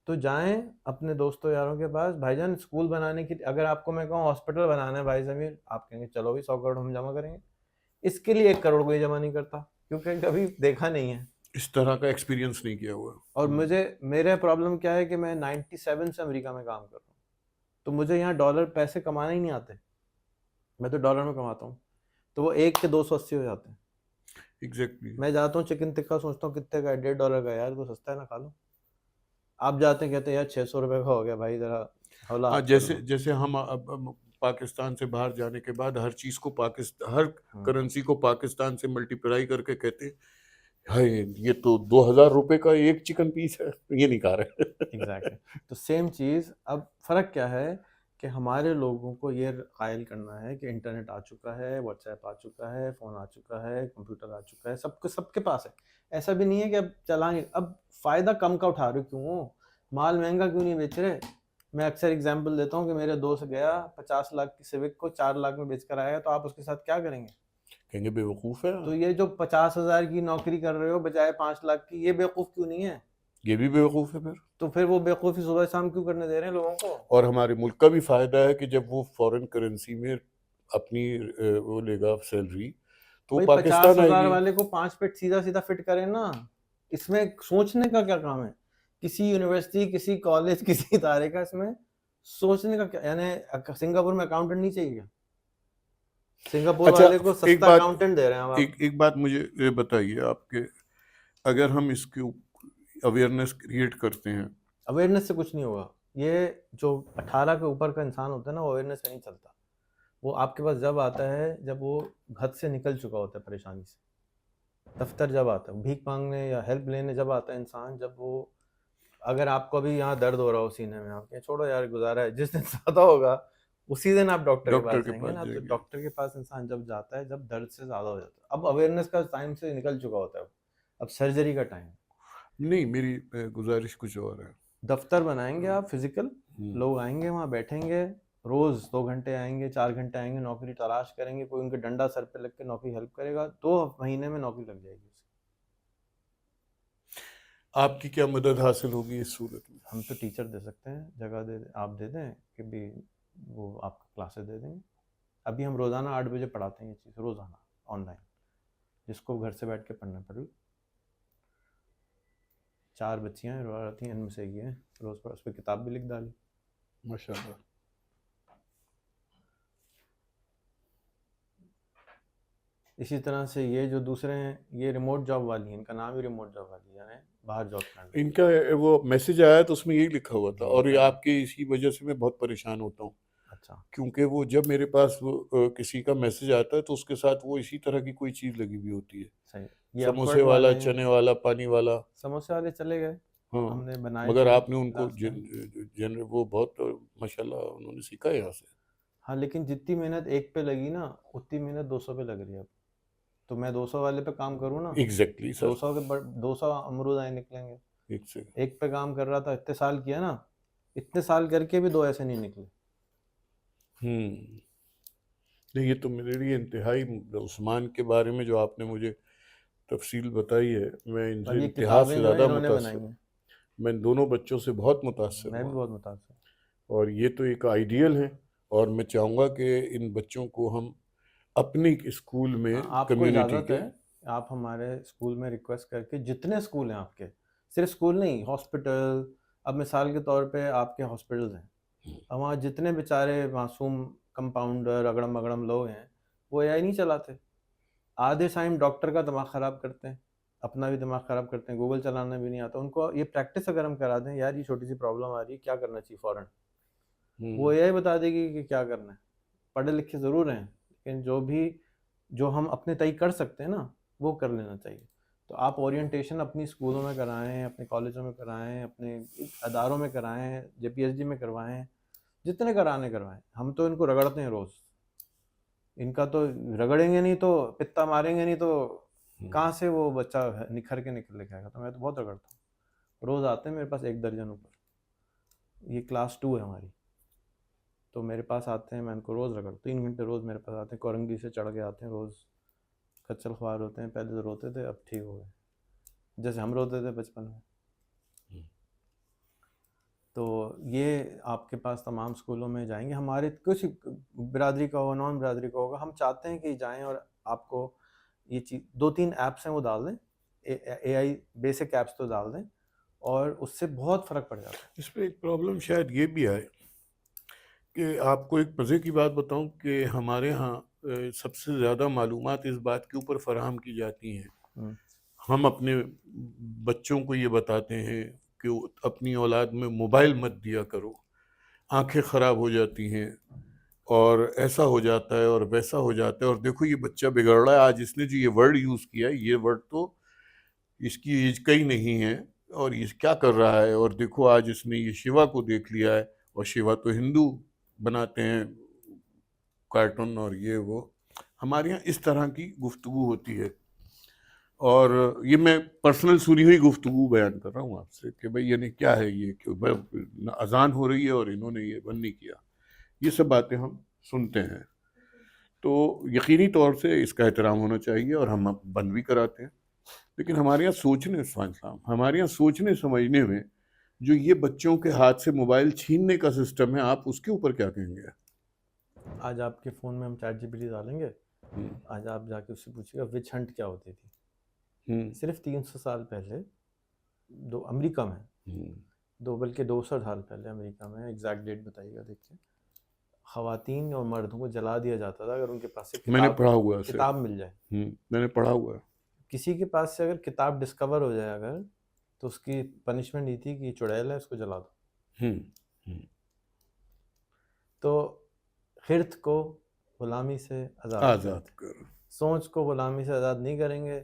तो जाएं अपने दोस्तों यारों के पास, भाईजान स्कूल बनाने की, अगर आपको मैं कहूँ हॉस्पिटल बनाना है भाई ज़मीर, आप कहेंगे चलो भी 100 करोड़ हम जमा करेंगे। इसके लिए 1 करोड़ कोई जमा नहीं करता, क्योंकि कभी देखा नहीं है इस तरह का एक्सपीरियंस नहीं किया हुआ। और मेरे प्रॉब्लम क्या है कि मैं 97 से अमेरिका में काम कर रहा हूँ, तो मुझे यहाँ डॉलर पैसे कमाने ही नहीं आते, मैं तो डॉलर में कमाता हूँ, तो वो 1 के 280 हो जाते हैं। एग्जैक्टली। मैं जाता हूँ चिकन टिक्का, सोचता हूँ कितने का है, $1.5 का, यार वो सस्ता है ना, खा लो। आप जाते हैं कहते हैं यार 600 रुपये का हो गया भाई, जरा हौला हाँ हाथ कर जैसे लो। जैसे हम अब पाकिस्तान से बाहर जाने के बाद हर चीज को पाकिस्तान, हर करेंसी को पाकिस्तान से मल्टीप्लाई करके कहते हैं हाय ये तो 2,000 रुपए का एक चिकन पीस है, ये नहीं खा रहे। एग्जैक्टली। तो सेम चीज़, अब फ़र्क क्या है कि हमारे लोगों को ये कायल करना है कि इंटरनेट आ चुका है, व्हाट्सएप आ चुका है, फ़ोन आ चुका है, कंप्यूटर आ चुका है, सबको सबके पास है। ऐसा भी नहीं है कि अब चलाएंगे, अब फ़ायदा कम का उठा रहे हो, क्यों माल महंगा क्यों नहीं बेच रहे? मैं अक्सर एग्जांपल देता हूँ कि मेरे दोस्त गया 50 लाख की सिविक को 4 लाख में बेच कर आया, तो आप उसके साथ क्या करेंगे? कहेंगे बेवकूफ है, तो ये जो 50,000 की नौकरी कर रहे हो बजाय 5 लाख की, ये बेवकूफ़ क्यों नहीं है? ये भी बेवकूफ है फिर। तो फिर वो बेवकूफ़ी सुबह शाम क्यों करने दे रहे हैं लोगों को? और हमारे मुल्क का भी फायदा है कि जब वो फॉरेन करेंसी में अपनी वो लेगा सैलरी, तो वो भाई पाकिस्तान 50,000 आएगी। वाले को 5 पेट सीधा सीधा फिट करें ना। इसमें सोचने का क्या काम है? किसी यूनिवर्सिटी, किसी कॉलेज, किसी इदारे का इसमें सोचने का क्या, यानी सिंगापुर में अकाउंटेंट नहीं चाहिए क्या? सिंगापुर अच्छा वाले को एक सस्ता बात, अकाउंटेंट दे रहे हैं अब आप। एक बात मुझे ये बताइए आपके, अगर हम इसके अवेयरनेस क्रिएट करते हैं, अवेयरनेस से कुछ नहीं होगा। ये जो 18 के ऊपर का इंसान होता है ना, वो अवेयरनेस से नहीं चलता। वो आपके पास जब आता है जब वो हद से निकल चुका होता है परेशानी से। दफ्तर जब आता है, भीख मांगने या हेल्प लेने जब आता है इंसान, जब वो, अगर आपको अभी यहाँ दर्द हो रहा हो सीने में, आप छोड़ो यार गुजारा है, जिस दिन ज़्यादा होगा उसी दिन आप डॉक्टर के पास जाएंगे ना। तो डॉक्टर के पास इंसान जब जाता है जब दर्द से ज़्यादा हो जाता है। अब अवेयरनेस का टाइम से निकल चुका होता है, अब सर्जरी का टाइम। नहीं मेरी गुजारिश कुछ और है। दफ्तर बनाएंगे आप फिजिकल, लोग आएंगे वहाँ बैठेंगे, रोज 2 घंटे आएंगे, 4 घंटे आएंगे, नौकरी तलाश करेंगे, कोई उनके डंडा सर पे लग के नौकरी हेल्प करेगा, 2 महीने में नौकरी लग जाएगी। आपकी क्या मदद हासिल होगी इस सूरत में? हम तो टीचर दे सकते हैं, जगह दे आप दे दें कि भी वो आपको क्लासेस दे देंगे। अभी हम रोज़ाना 8 बजे पढ़ाते हैं ये चीज़, रोज़ाना ऑनलाइन, जिसको घर से बैठ के पढ़ना पड़े। 4 बच्चियाँ रहती हैं, इनमें से एक है, रोज़ पर उस पर किताब भी लिख डाली माशाल्लाह। इसी तरह से ये जो दूसरे हैं, ये रिमोट जॉब वाली हैं, इनका नाम ही रिमोट जॉब वाली है, यानी बाहर जॉब करना। इनका वो मैसेज आया तो उसमें यही लिखा हुआ था, जी, और ये हाँ। आपके इसी वजह से मैं बहुत परेशान होता हूँ, अच्छा, क्योंकि वो जब मेरे पास वो किसी का मैसेज आता है तो उसके साथ वो इसी तरह की कोई चीज़ लगी हुई होती है, सही। ये समोसे अपवर्ड वाला, वाले हैं, चने वाला, पानी वाला। समोसे वाले चले गए, हाँ हमने बनाए मगर थे आपने उनको लास्ट टाइम। वो बहुत माशाल्लाह उन्होंने सीखा है यहाँ से। हाँ, लेकिन जितनी मेहनत एक पे लगी ना, उतनी मेहनत 200 पे लग रही है अब। तो मैं 200 वाले पे काम करूँ ना, एग्जैक्टली सर। 200 अमरूद आए निकलेंगे। एक से एक पे काम कर रहा था, इतने साल किया ना, इतने साल करके भी 2 ऐसे नहीं निकले। नहीं ये तो मेरे लिए इंतहाई, उस्मान के बारे में जो आपने मुझे तफसील बताई है, मैं और इनसे ये इंतहा से किताबें जो है ज़्यादा इन्होंने बनाई मुतासिर, हैं, मैं इन दोनों बच्चों से बहुत मुतासिर मैं भी हुआ, बहुत मुतासिर हूँ। और ये तो एक आइडियल है, और मैं चाहूँगा कि इन बच्चों को हम अपनी स्कूल में हाँ, आपको कम्युनिटी इजाज़त के, है, आप हमारे स्कूल में रिक्वेस्ट करके, जितने स्कूल हैं आपके, सिर्फ स्कूल नहीं, हॉस्पिटल, अब मिसाल के तौर पे आपके हॉस्पिटल्स हैं, अब वहाँ जितने बेचारे मासूम कंपाउंडर अगड़म अगड़म लोग हैं वो एआई नहीं चलाते। आधे टाइम डॉक्टर का दिमाग ख़राब करते हैं, अपना भी दिमाग ख़राब करते हैं, गूगल चलाना भी नहीं आता उनको। ये प्रैक्टिस अगर हम करा दें, यार ये छोटी सी प्रॉब्लम आ रही है, क्या करना चाहिए फ़ौरन, वो एआई बता देगी कि क्या करना है। पढ़े लिखे ज़रूर हैं, लेकिन जो हम अपने तय कर सकते हैं ना, वो कर लेना चाहिए। तो आप ओरिएंटेशन अपनी स्कूलों में कराएं, अपने कॉलेजों में कराएं, अपने अदारों में कराएं, जेपीएसडी में करवाएं, जितने कराने करवाएं। हम तो इनको रगड़ते हैं रोज़, इनका तो रगड़ेंगे नहीं तो, पित्ता मारेंगे नहीं तो कहाँ से वो बच्चा निखर के निकल के आएगा। तो मैं तो बहुत रगड़ता हूँ, रोज़ आते हैं मेरे पास 1 दर्जन ऊपर। ये क्लास 2 है हमारी, तो मेरे पास आते हैं, मैं उनको रोज़ रगड़ 3 घंटे रोज़ मेरे पास आते हैं, कोरंगी से चढ़ के आते हैं रोज़। खच्चर ख्वार होते हैं, पहले तो रोते थे, अब ठीक हो गए, जैसे हम रोते थे बचपन में। तो ये आपके पास तमाम स्कूलों में जाएंगे, हमारे कुछ बिरादरी का हो, नॉन बिरादरी का होगा, हम चाहते हैं कि जाएं और आपको ये चीज़ 2-3 ऐप्स हैं वो डाल दें, एआई बेसिक ऐप्स तो डाल दें, और उससे बहुत फ़र्क पड़ जाता है। इसमें एक प्रॉब्लम शायद ये भी आए कि आपको एक मज़े की बात बताऊं कि हमारे यहाँ सबसे ज़्यादा मालूमात इस बात के ऊपर फराहम की जाती हैं। हम अपने बच्चों को ये बताते हैं कि अपनी औलाद में मोबाइल मत दिया करो, आंखें ख़राब हो जाती हैं और ऐसा हो जाता है और वैसा हो जाता है, और देखो ये बच्चा बिगड़ रहा है। आज इसने जो ये वर्ड यूज़ किया है, ये वर्ड तो इसकी एज का ही नहीं है और ये क्या कर रहा है, और देखो आज इसने ये शिवा को देख लिया है, और शिवा तो हिंदू बनाते हैं कार्टून और ये वो। हमारे यहाँ इस तरह की गुफ्तगू होती है, और ये मैं पर्सनल सुनी हुई गुफ्तगू बयान कर रहा हूँ आपसे कि भाई यानी क्या है ये, कि अजान हो रही है और इन्होंने ये बंद नहीं किया। ये सब बातें हम सुनते हैं, तो यकीनी तौर से इसका एहतराम होना चाहिए और हम बंद भी कराते हैं। लेकिन हमारे यहाँ सोचने साहब, हमारे यहाँ सोचने समझने में जो ये बच्चों के हाथ से मोबाइल छीनने का सिस्टम है, आप उसके ऊपर क्या कहेंगे? आज आपके फ़ोन में हम चैट जीपीटी डालेंगे, आज आप जाके उससे पूछिएगा विच हंट क्या होती थी। सिर्फ 300 साल पहले अमेरिका में, बल्कि 200 साल पहले अमेरिका में, एग्जैक्ट डेट बताइएगा देखिए, ख़वातीन और मर्दों को जला दिया जाता था अगर उनके पास से मैंने पढ़ा हुआ है, किताब मिल जाए। मैंने पढ़ा हुआ है। किसी के पास से अगर किताब डिस्कवर हो जाए अगर, तो उसकी पनिशमेंट ये थी कि चुड़ैल है, उसको जला दो। तो खिर्त को गुलामी से आज़ाद कर, सोच को गुलामी से आज़ाद नहीं करेंगे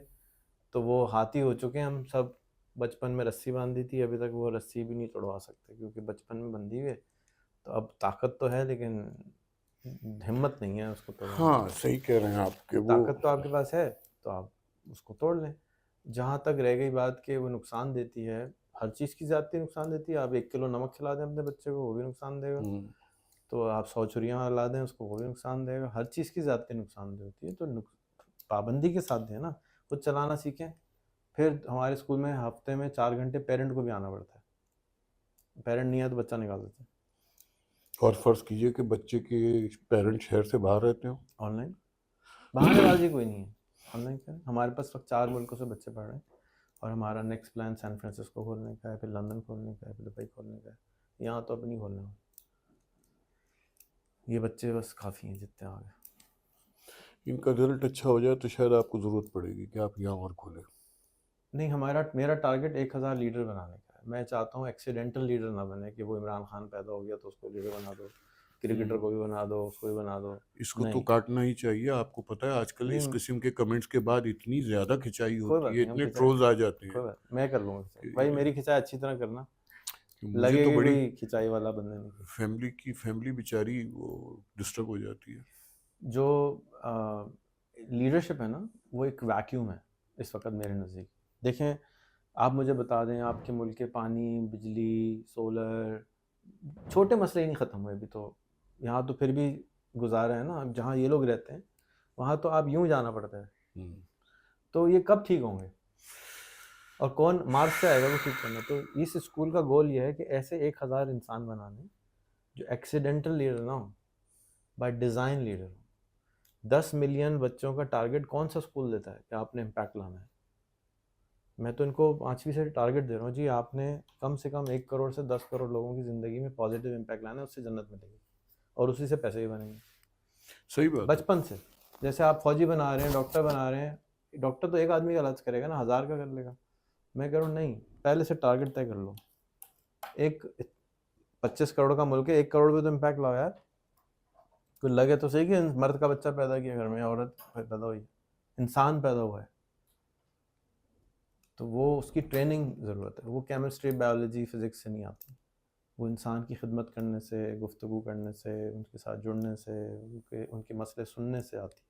तो वो हाथी हो चुके हैं हम सब। बचपन में रस्सी बांधी थी, अभी तक वो रस्सी भी नहीं तोड़वा सकते क्योंकि बचपन में बंधी हुई है। तो अब ताकत तो है लेकिन हिम्मत नहीं है उसको तोड़ने की। हाँ सही कह रहे हैं आप कि वो ताकत तो आपके पास है तो आप उसको तोड़ लें। जहाँ तक रह गई बात कि वो नुकसान देती है, हर चीज़ की ज़्यादती नुकसान देती है। आप 1 किलो नमक खिला दें अपने बच्चे को, वो भी नुकसान देगा। तो आप 100 छुरियाँ ला दें उसको, वो भी नुकसान देगा। हर चीज़ की ज़्यादती नुकसान देती है, तो पाबंदी के साथ दें ना। खुद चलाना सीखें। फिर हमारे स्कूल में हफ्ते में 4 घंटे पेरेंट को भी आना पड़ता है। पेरेंट नहीं आया तो बच्चा निकाल देते हैं। और फर्ज कीजिए कि बच्चे के पेरेंट शहर से बाहर रहते हो, ऑनलाइन बाहर राजी कोई नहीं है, ऑनलाइन करें। हमारे पास 4 मुल्कों से बच्चे पढ़ रहे हैं और हमारा नेक्स्ट प्लान सैन फ्रांसिस्को खोलने का है, फिर लंदन खोलने का है, फिर दुबई खोलने का है। यहाँ तो अब नहीं खोलने वाला। ये बच्चे बस काफ़ी हैं जितने आ गए। इनका रिजल्ट अच्छा हो जाए तो शायद आपको ज़रूरत पड़ेगी कि आप यहाँ और खोलें। नहीं, मेरा टारगेट 1000 लीडर बनाने का है। मैं चाहता हूँ एक्सीडेंटल लीडर ना बने कि वो इमरान खान पैदा हो गया तो उसको लीडर बना दो, क्रिकेटर को भी बना दो, उसको भी बना दो। इसको तो काटना ही चाहिए। आपको पता है आजकल इस किस्म के कमेंट्स के बाद इतनी ज़्यादा खिंचाई होती है, इतने ट्रोल्स आ जाते हैं। मैं कर लूँगा भाई, मेरी खिंचाई अच्छी तरह करना, मुझे तो बड़ी खिंचाई वाला बंदा नहीं। फैमिली बेचारी वो डिस्टर्ब हो जाती है। जो लीडरशिप है ना, वो एक वैक्यूम है इस वक्त मेरे नज़दीक। देखें, आप मुझे बता दें आपके मुल्क के पानी, बिजली, सोलर, छोटे मसले ही नहीं ख़त्म हुए अभी। तो यहाँ तो फिर भी गुजारा है ना। जहाँ ये लोग रहते हैं वहाँ तो आप यूँ जाना पड़ता है। तो ये कब ठीक होंगे? और कौन मार्च से आएगा वो ठीक करना? तो इस स्कूल का गोल ये है कि ऐसे 1000 इंसान बनाने जो एक्सीडेंटल लीडर ना हो, बाय डिज़ाइन लीडर हो। 10 मिलियन बच्चों का टारगेट कौन सा स्कूल देता है कि आपने इम्पैक्ट लाना है? मैं तो इनको 5वीं से टारगेट दे रहा हूँ जी, आपने कम से कम 1 करोड़ से 10 करोड़ लोगों की ज़िंदगी में पॉजिटिव इम्पैक्ट लाना है, उससे जन्नत मिलेगी और उसी से पैसे भी बनेंगे सही बात है। बचपन से। जैसे आप फौजी बना रहे हैं, डॉक्टर बना रहे हैं, डॉक्टर तो एक आदमी का इलाज करेगा ना, 1000 का कर लेगा। मैं कह रहा हूँ नहीं, पहले से टारगेट तय कर लो। एक 25 करोड़ का मुल्क है, 1 करोड़ पे तो इम्पैक्ट लाओ यार। कोई लगे तो सही कि मर्द का बच्चा पैदा किया घर में, औरत पैदा हुई, इंसान पैदा हुआ है, तो वो उसकी ट्रेनिंग ज़रूरत है। वो केमिस्ट्री, बायोलॉजी, फिज़िक्स से नहीं आती, वो इंसान की खिदमत करने से, गुफ्तगू करने से, उनके साथ जुड़ने से, उनके मसले सुनने से आती।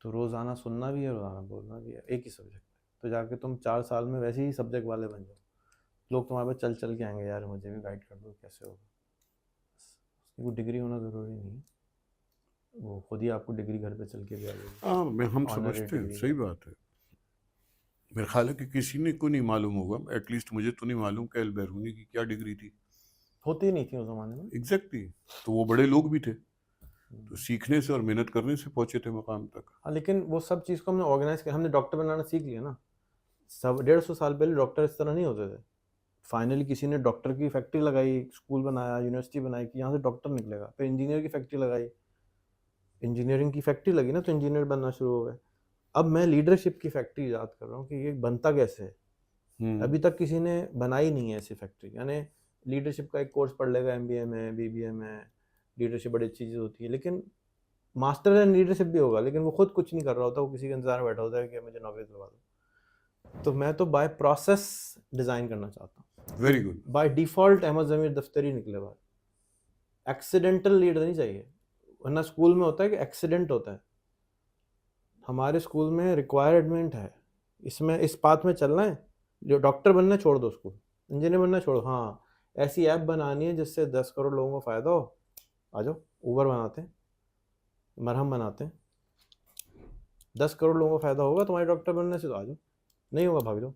तो रोज़ाना सुनना भी है, रोज़ाना बोलना भी है, एक ही सब्जेक्ट। तो जाके तुम 4 साल में वैसे ही सब्जेक्ट वाले बन जाओ, लोग तुम्हारे पास चल चल के आएंगे, यार मुझे भी गाइड कर दो, कैसे होगा। उसकी कोई डिग्री होना ज़रूरी नहीं है, वो खुद ही आपको डिग्री घर पे चल के भी आ जाएगी। हाँ, मैं हम Honorary समझते हैं, degree सही है। बात है। मेरे ख्याल है कि किसी ने को नहीं मालूम होगा, एटलीस्ट मुझे तो नहीं मालूम कि अल-बैरूनी की क्या डिग्री थी। होती नहीं थी उस ज़माने में। एग्जैक्टली, तो वो बड़े लोग भी थे, तो सीखने से और मेहनत करने से पहुंचे थे मकाम तक। हाँ, लेकिन वो सब चीज़ को हमने ऑर्गेनाइज किया, हमने डॉक्टर बनाना सीख लिया ना। सब 150 साल पहले डॉक्टर इस तरह नहीं होते थे। फाइनली किसी ने डॉक्टर की फैक्ट्री लगाई, स्कूल बनाया, यूनिवर्सिटी बनाई कि यहाँ से डॉक्टर निकलेगा। फिर इंजीनियर की फैक्ट्री लगाई, इंजीनियरिंग की फैक्ट्री लगी ना, तो इंजीनियर बनना शुरू हो गए। अब मैं लीडरशिप की फैक्ट्री याद कर रहा हूँ कि ये बनता कैसे है। अभी तक किसी ने बनाई नहीं है ऐसी फैक्ट्री। यानी लीडरशिप का एक कोर्स पढ़ लेगा MBA में, BBA में, लीडरशिप बड़ी अच्छी चीज़ होती है, लेकिन मास्टर इन लीडरशिप भी होगा, लेकिन वो खुद कुछ नहीं कर रहा होता, वो किसी के इंतजार में बैठा होता है कि मुझे नौकरी दिलवा दो। तो मैं तो बाय प्रोसेस डिज़ाइन करना चाहता हूँ। Very good. By default Ahmed Zameer Daftari निकले बाहर। एक्सीडेंटल लीडर नहीं चाहिए, वरना स्कूल में होता है कि एक्सीडेंट होता है। हमारे स्कूल में रिक्वायरमेंट है, इसमें इस पाथ में चलना है। जो डॉक्टर बनना छोड़ दो, स्कूल इंजीनियर बनना छोड़ो, हाँ ऐसी ऐप बनानी है जिससे 10 करोड़ लोगों को फ़ायदा हो। आ जाओ, ऊबर बनाते हैं, मरहम बनाते हैं, 10 करोड़ लोगों को फ़ायदा होगा तुम्हारे डॉक्टर बनने से, तो आ जाओ, नहीं होगा भाग जाओ।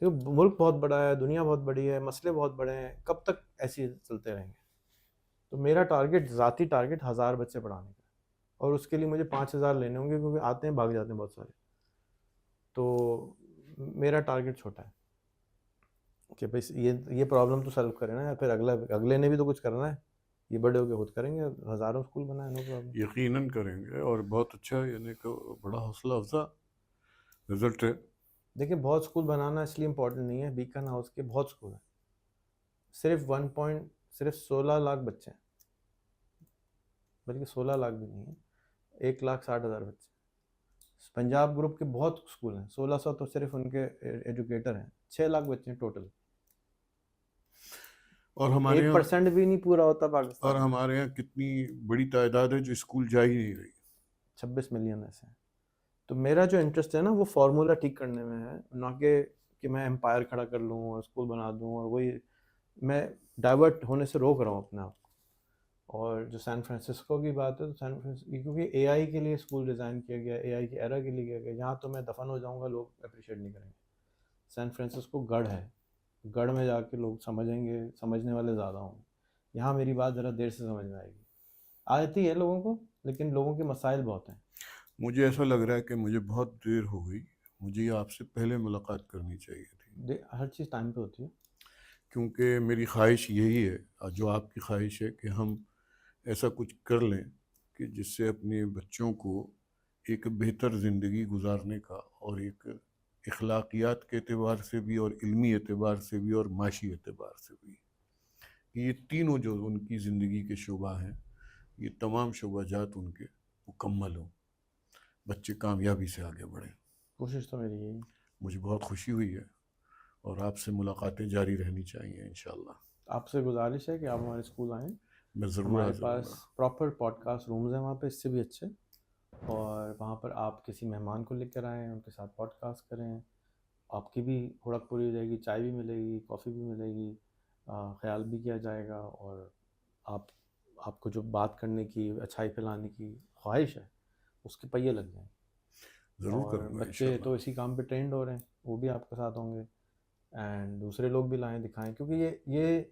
देखो मुल्क बहुत बड़ा है, दुनिया बहुत बड़ी है, मसले बहुत बड़े हैं, कब तक ऐसे ही चलते रहेंगे। तो मेरा टारगेट, ज़ाती टारगेट 1000 बच्चे पढ़ाने का, और उसके लिए मुझे 5000 लेने होंगे, क्योंकि आते हैं भाग जाते हैं बहुत सारे। तो मेरा टारगेट छोटा है कि भाई ये प्रॉब्लम तो सॉल्व करें ना, या फिर अगले ने भी तो कुछ करना है। ये बड़े होके खुद करेंगे, हज़ारों स्कूल बनाए, नो प्रॉब्लम। यकीनन करेंगे, और बहुत अच्छा, यानी कि बड़ा हौसला अफजा रिजल्ट है। देखिए बहुत स्कूल बनाना इसलिए इम्पोर्टेंट नहीं है, बीकन हाउस के बहुत स्कूल हैं, सिर्फ 16 लाख बच्चे हैं, बल्कि 16 लाख भी नहीं है, 1,60,000 बच्चे। पंजाब ग्रुप के बहुत स्कूल हैं, 1600 तो सिर्फ उनके एजुकेटर हैं, 6 लाख बच्चे हैं टोटल। और हमारे यहाँ 1% भी नहीं पूरा होता पाकिस्तान और में। हमारे यहाँ कितनी बड़ी तादाद है जो स्कूल जा ही नहीं रही। 26 मिलियन ऐसे हैं। तो मेरा जो इंटरेस्ट है ना, वो फार्मूला ठीक करने में है, ना कि मैं एम्पायर खड़ा कर लूँ और स्कूल बना दूँ, और वही मैं डाइवर्ट होने से रोक रहा हूँ अपने आप को। और जो सैन फ्रांसिस्को की बात है, तो सैन फ्रांसिस्को क्योंकि AI के लिए स्कूल डिज़ाइन किया गया, AI की एरा के लिए किया गया। यहाँ तो मैं दफन हो जाऊँगा, लोग अप्रिशिएट नहीं करेंगे। सैन फ्रांसिस्को गढ़ है, गढ़ में जाके लोग समझेंगे, समझने वाले ज़्यादा होंगे। यहाँ मेरी बात ज़रा देर से समझ में आएगी, आती है लोगों को, लेकिन लोगों के मसाइल बहुत हैं। मुझे ऐसा लग रहा है कि मुझे बहुत देर हो गई, मुझे आपसे पहले मुलाकात करनी चाहिए थी, हर चीज़ टाइम पे होती है। क्योंकि मेरी ख्वाहिश यही है, जो आपकी ख्वाहिश है, कि हम ऐसा कुछ कर लें कि जिससे अपने बच्चों को एक बेहतर ज़िंदगी गुजारने का, और एक अखलाकियात के एतबार से भी, और इल्मी एतबार से भी, और माशी एतबार से भी, ये तीनों जो उनकी ज़िंदगी के शोबा हैं, ये तमाम शोबाजात उनके मुकम्मल हों, बच्चे कामयाबी से आगे बढ़ें। कोशिश तो मेरी यही। मुझे बहुत खुशी हुई है, और आपसे मुलाकातें जारी रहनी चाहिए इंशाल्लाह। आपसे गुजारिश है कि आप हमारे स्कूल आएँ, मैं ज़रूर हमारे हाज़िर पास होऊंगा। प्रॉपर पॉडकास्ट रूम्स हैं वहाँ पे, इससे भी अच्छे, और वहाँ पर आप किसी मेहमान को लेकर आएँ, उनके साथ पॉडकास्ट करें, आपकी भी हुड़क पूरी हो जाएगी, चाय भी मिलेगी, कॉफ़ी भी मिलेगी, ख्याल भी किया जाएगा, और आपको जो बात करने की, अच्छाई फैलाने की ख्वाहिश है, उसके पहिए लग जाएँ। ज़रूर और करूँगा बच्चे इंशाल्लाह। तो इसी काम पे ट्रेंड हो रहे हैं, वो भी आपके साथ होंगे, एंड दूसरे लोग भी लाएं, दिखाएं, क्योंकि ये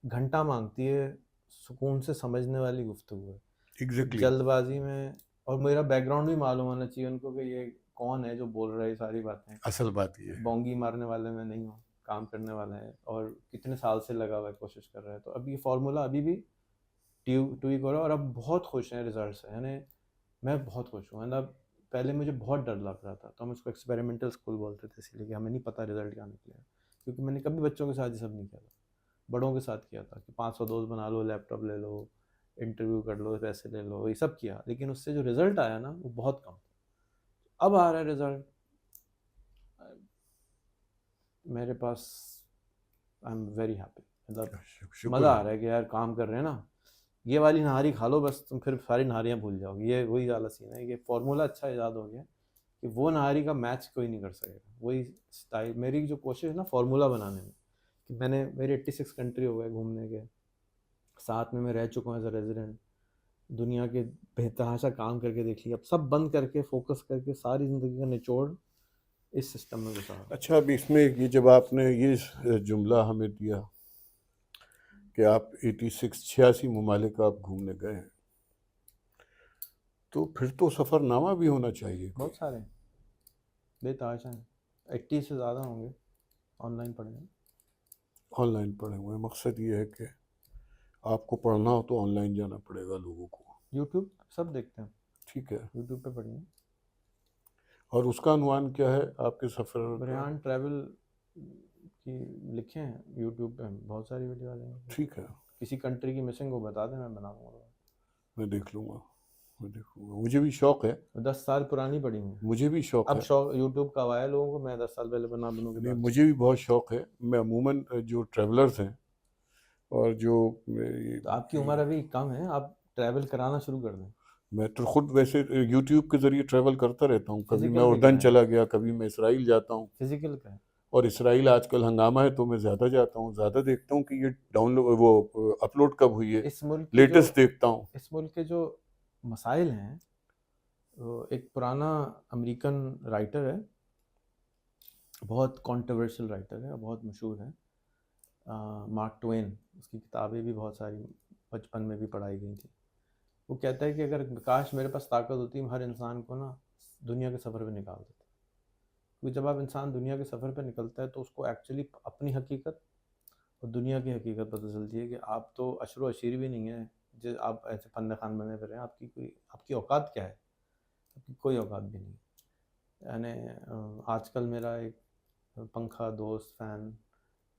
घंटा मांगती है, सुकून से समझने वाली गुफ्तगू है। एग्जैक्टली। जल्दबाजी में, और मेरा बैकग्राउंड भी मालूम होना चाहिए उनको कि ये कौन है जो बोल रहा है ये सारी बातें, असल बात ये है। बोंगी मारने वाले मैं नहीं हूँ, काम करने वाला है और कितने साल से लगा हुआ है, कोशिश कर रहा है। तो अब ये फार्मूला अभी भी ट्वीक हो रहा है और अब बहुत खुश हैं रिजल्ट से, यानी मैं बहुत खुश हूँ। मतलब पहले मुझे बहुत डर लग रहा था, तो हम उसको एक्सपेरिमेंटल स्कूल बोलते थे, इसलिए कि हमें नहीं पता रिजल्ट क्या निकलेगा, क्योंकि मैंने कभी बच्चों के साथ ये सब नहीं किया था, बड़ों के साथ किया था कि 500 दोस्त बना लो, लैपटॉप ले लो, इंटरव्यू कर लो, पैसे ले लो, ये सब किया, लेकिन उससे जो रिज़ल्ट आया ना वो बहुत कम था। अब आ रहा है रिज़ल्ट मेरे पास, आई एम वेरी हैप्पी। मतलब शुक्र मज़ा आ है। रहा है कि यार काम कर रहे हैं ना, ये वाली नहारी खा लो बस, तुम फिर सारी नहारियाँ भूल जाओगे। ये वही वाला सीन है, ये फार्मूला अच्छा ईजाद हो गया कि वो नहारी का मैच कोई नहीं कर सकेगा। वही स्टाइल, मेरी जो कोशिश है ना फार्मूला बनाने में, कि मैंने मेरे 86 कंट्री हो गए घूमने के, साथ में मैं रह चुका हूँ एज अ रेजिडेंट, दुनिया के बेतहाशा काम करके देख लिया, अब सब बंद करके फोकस करके सारी ज़िंदगी का निचोड़ इस सिस्टम में घुसा। अच्छा, अब इसमें ये जब आपने ये जुमला हमें दिया कि आप 86 ममालिक आप घूमने गए हैं, तो फिर तो सफ़रनामा भी होना चाहिए कोई। बहुत सारे बेतहाशा हैं, 80 से ज़्यादा होंगे, ऑनलाइन पढ़े हैं। ऑनलाइन पढ़े हुए हैं। मकसद ये है कि आपको पढ़ना हो तो ऑनलाइन जाना पड़ेगा लोगों को। यूट्यूब सब देखते हैं, ठीक है। यूट्यूब पे पढ़िए। और उसका अनुमान क्या है आपके सफ़र का? रेहान ट्रैवल की लिखे हैं यूट्यूब पे, बहुत सारी वीडियो आ जाएंगी। ठीक है, किसी कंट्री की मिसिंग हो बता दें, मैं बना दूँगा। मैं देख लूँगा, मैं देखूँगा। मुझे भी शौक़ है, 10 साल पुरानी पड़ी हुई है। मुझे भी शौक़ अब है। शौक यूट्यूब का आया लोगों को, मैं 10 साल पहले बना दूँगा। नहीं, मुझे भी बहुत शौक़ है। मैं अमूमन जो ट्रैवलर्स हैं और जो तो आपकी उम्र अभी कम है, आप ट्रैवल कराना शुरू कर दें। मैं तो खुद वैसे यूट्यूब के ज़रिए ट्रैवल करता रहता हूँ। कभी फिजिकल मैं भी उर्दन करें। चला गया, कभी मैं इसराइल जाता हूँ। फिजिकल का है। और इसराइल आजकल हंगामा है तो मैं ज़्यादा जाता हूँ, ज़्यादा देखता हूँ कि ये डाउनलोड वो अपलोड कब हुई है, इस मुल्क के लेटेस्ट जो देखता हूँ। इस मुल्क के जो मसाइल हैं, वो एक पुराना अमेरिकन राइटर है, बहुत कंट्रोवर्शियल राइटर है, बहुत मशहूर है, मार्क ट्वेन। उसकी किताबें भी बहुत सारी बचपन में भी पढ़ाई गई थी। वो कहता है कि अगर काश मेरे पास ताकत होती, हर इंसान को ना दुनिया के सफ़र पे निकाल देता। क्योंकि जब आप इंसान दुनिया के सफ़र पे निकलता है तो उसको एक्चुअली अपनी हकीकत और दुनिया की हकीकत पता चलती है कि आप तो अशरो अशीर भी नहीं है, जो आप ऐसे फन खान बने फिर रहे हैं। आपकी औकात क्या है? आपकी कोई औकात भी नहीं। यानी आजकल मेरा एक पंखा दोस्त, fan,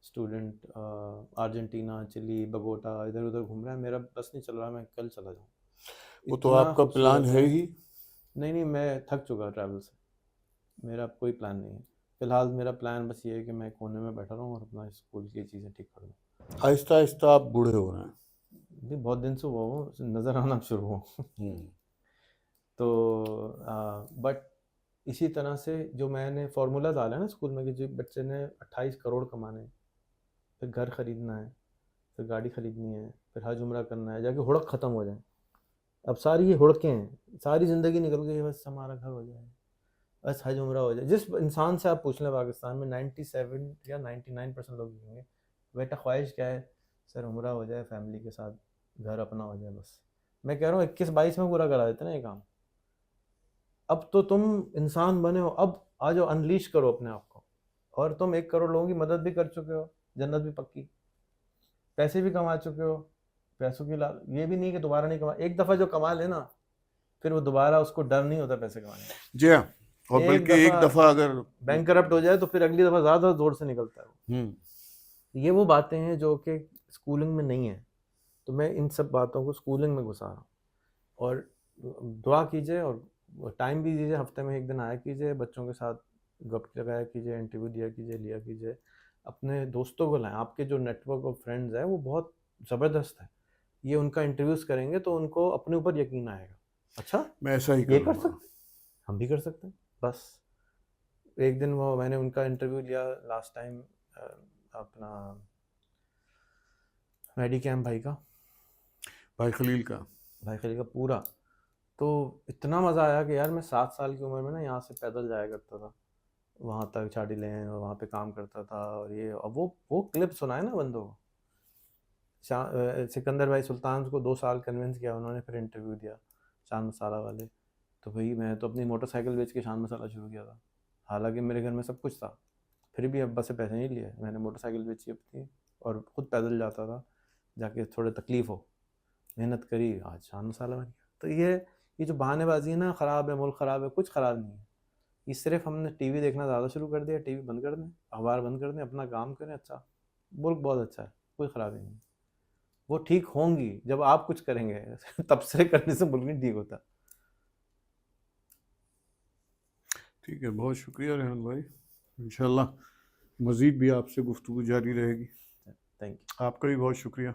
student Argentina, Chile, Bogota इधर उधर घूम रहा है, मेरा बस नहीं चल रहा, मैं कल चला जाऊँ। वो तो इतना आपका प्लान खूबसूरत है ही। नहीं, मैं थक चुका ट्रैवल से, मेरा कोई प्लान नहीं है फ़िलहाल। मेरा प्लान बस ये है कि मैं कोने में बैठा रहूँ और अपना स्कूल की चीज़ें ठीक कर दूँ। आहिस्ता आहिस्ता आप बूढ़े हो रहे हैं। नहीं, बहुत दिन से हुआ हूँ, नज़र आना शुरू हो। तो बट इसी तरह से जो मैंने फार्मूला डाला है ना स्कूल में, कि जो बच्चे ने 28 करोड़ कमाने, फिर घर ख़रीदना है, फिर गाड़ी ख़रीदनी है, फिर हज उम्रा करना है, जाके हुड़क ख़त्म हो जाए। अब सारी ये हुड़कें हैं, सारी ज़िंदगी निकल गई, बस हमारा घर हो जाए, बस हज उम्रा हो जाए। जिस इंसान से आप पूछ लें पाकिस्तान में 97 या 99% लोग कहेंगे बेटा ख्वाहिश क्या है? सर उम्रा हो जाए, फैमिली के साथ घर अपना हो जाए बस। मैं कह रहा हूँ 21-22 में पूरा करा देते ना ये काम। अब तो तुम इंसान बने हो, अब आ जाओ, अनलीश करो अपने आप को। और तुम 1 करोड़ लोगों की मदद भी कर चुके हो, जन्नत भी पक्की, पैसे भी कमा चुके हो, पैसों की ये भी नहीं कि दोबारा नहीं कमा। एक दफ़ा जो कमा लेना, फिर वो दोबारा उसको डर नहीं होता पैसे कमाने का। जी हाँ, और बल्कि एक दफ़ा अगर बैंक करप्ट हो जाए तो फिर अगली दफ़ा ज़्यादा जोर से निकलता है। ये वो बातें हैं जो कि स्कूलिंग में नहीं है, तो मैं इन सब बातों को स्कूलिंग में घुसा रहा हूँ। और दुआ कीजिए और टाइम भी दीजिए, हफ्ते में 1 दिन आया कीजिए, बच्चों के साथ गप लगाया कीजिए, इंटरव्यू दिया कीजिए, लिया कीजिए, अपने दोस्तों को लाएं। आपके जो नेटवर्क ऑफ फ्रेंड्स हैं वो बहुत ज़बरदस्त है, ये उनका इंटरव्यूज़ करेंगे तो उनको अपने ऊपर यकीन आएगा। अच्छा मैं ऐसा ही ये कर करूँगा। सकते, हम भी कर सकते हैं। बस एक दिन वो मैंने उनका इंटरव्यू लिया लास्ट टाइम, अपना मेडिकैम भाई भाई खलील का पूरा। तो इतना मज़ा आया कि यार मैं 7 साल की उम्र में ना यहाँ से पैदल जाया करता था वहाँ तक, चाटी लेन, और वहाँ पे काम करता था। और ये अब वो क्लिप सुनाए ना बंदों को। सिकंदर भाई सुल्तान को 2 साल कन्विंस किया उन्होंने, फिर इंटरव्यू दिया चांद मसाला वाले। तो भाई मैं तो अपनी मोटरसाइकिल बेच के शान मसाला शुरू किया था, हालांकि मेरे घर में सब कुछ था, फिर भी अब्बा से पैसे नहीं लिए, मैंने मोटरसाइकिल बेची अपनी और ख़ुद पैदल जाता था, जाके थोड़े तकलीफ़ हो, मेहनत करी, आज शान मसाला बन गया। तो ये जो बहानेबाजी है ना, ख़राब है, मुल्क ख़राब है, कुछ ख़राब नहीं है। ये सिर्फ हमने टीवी देखना ज़्यादा शुरू कर दिया, टीवी बंद कर दें, अखबार बंद कर दें, अपना काम करें, अच्छा मुल्क बहुत अच्छा है, कोई ख़राबी नहीं। वो ठीक होंगी जब आप कुछ करेंगे तब से करने से मुल्क नहीं ठीक होता। ठीक है, बहुत शुक्रिया रेहान भाई। इंशाल्लाह मज़ीद भी आपसे गुफ्तगू जारी रहेगी। Thank you. आपका भी बहुत शुक्रिया।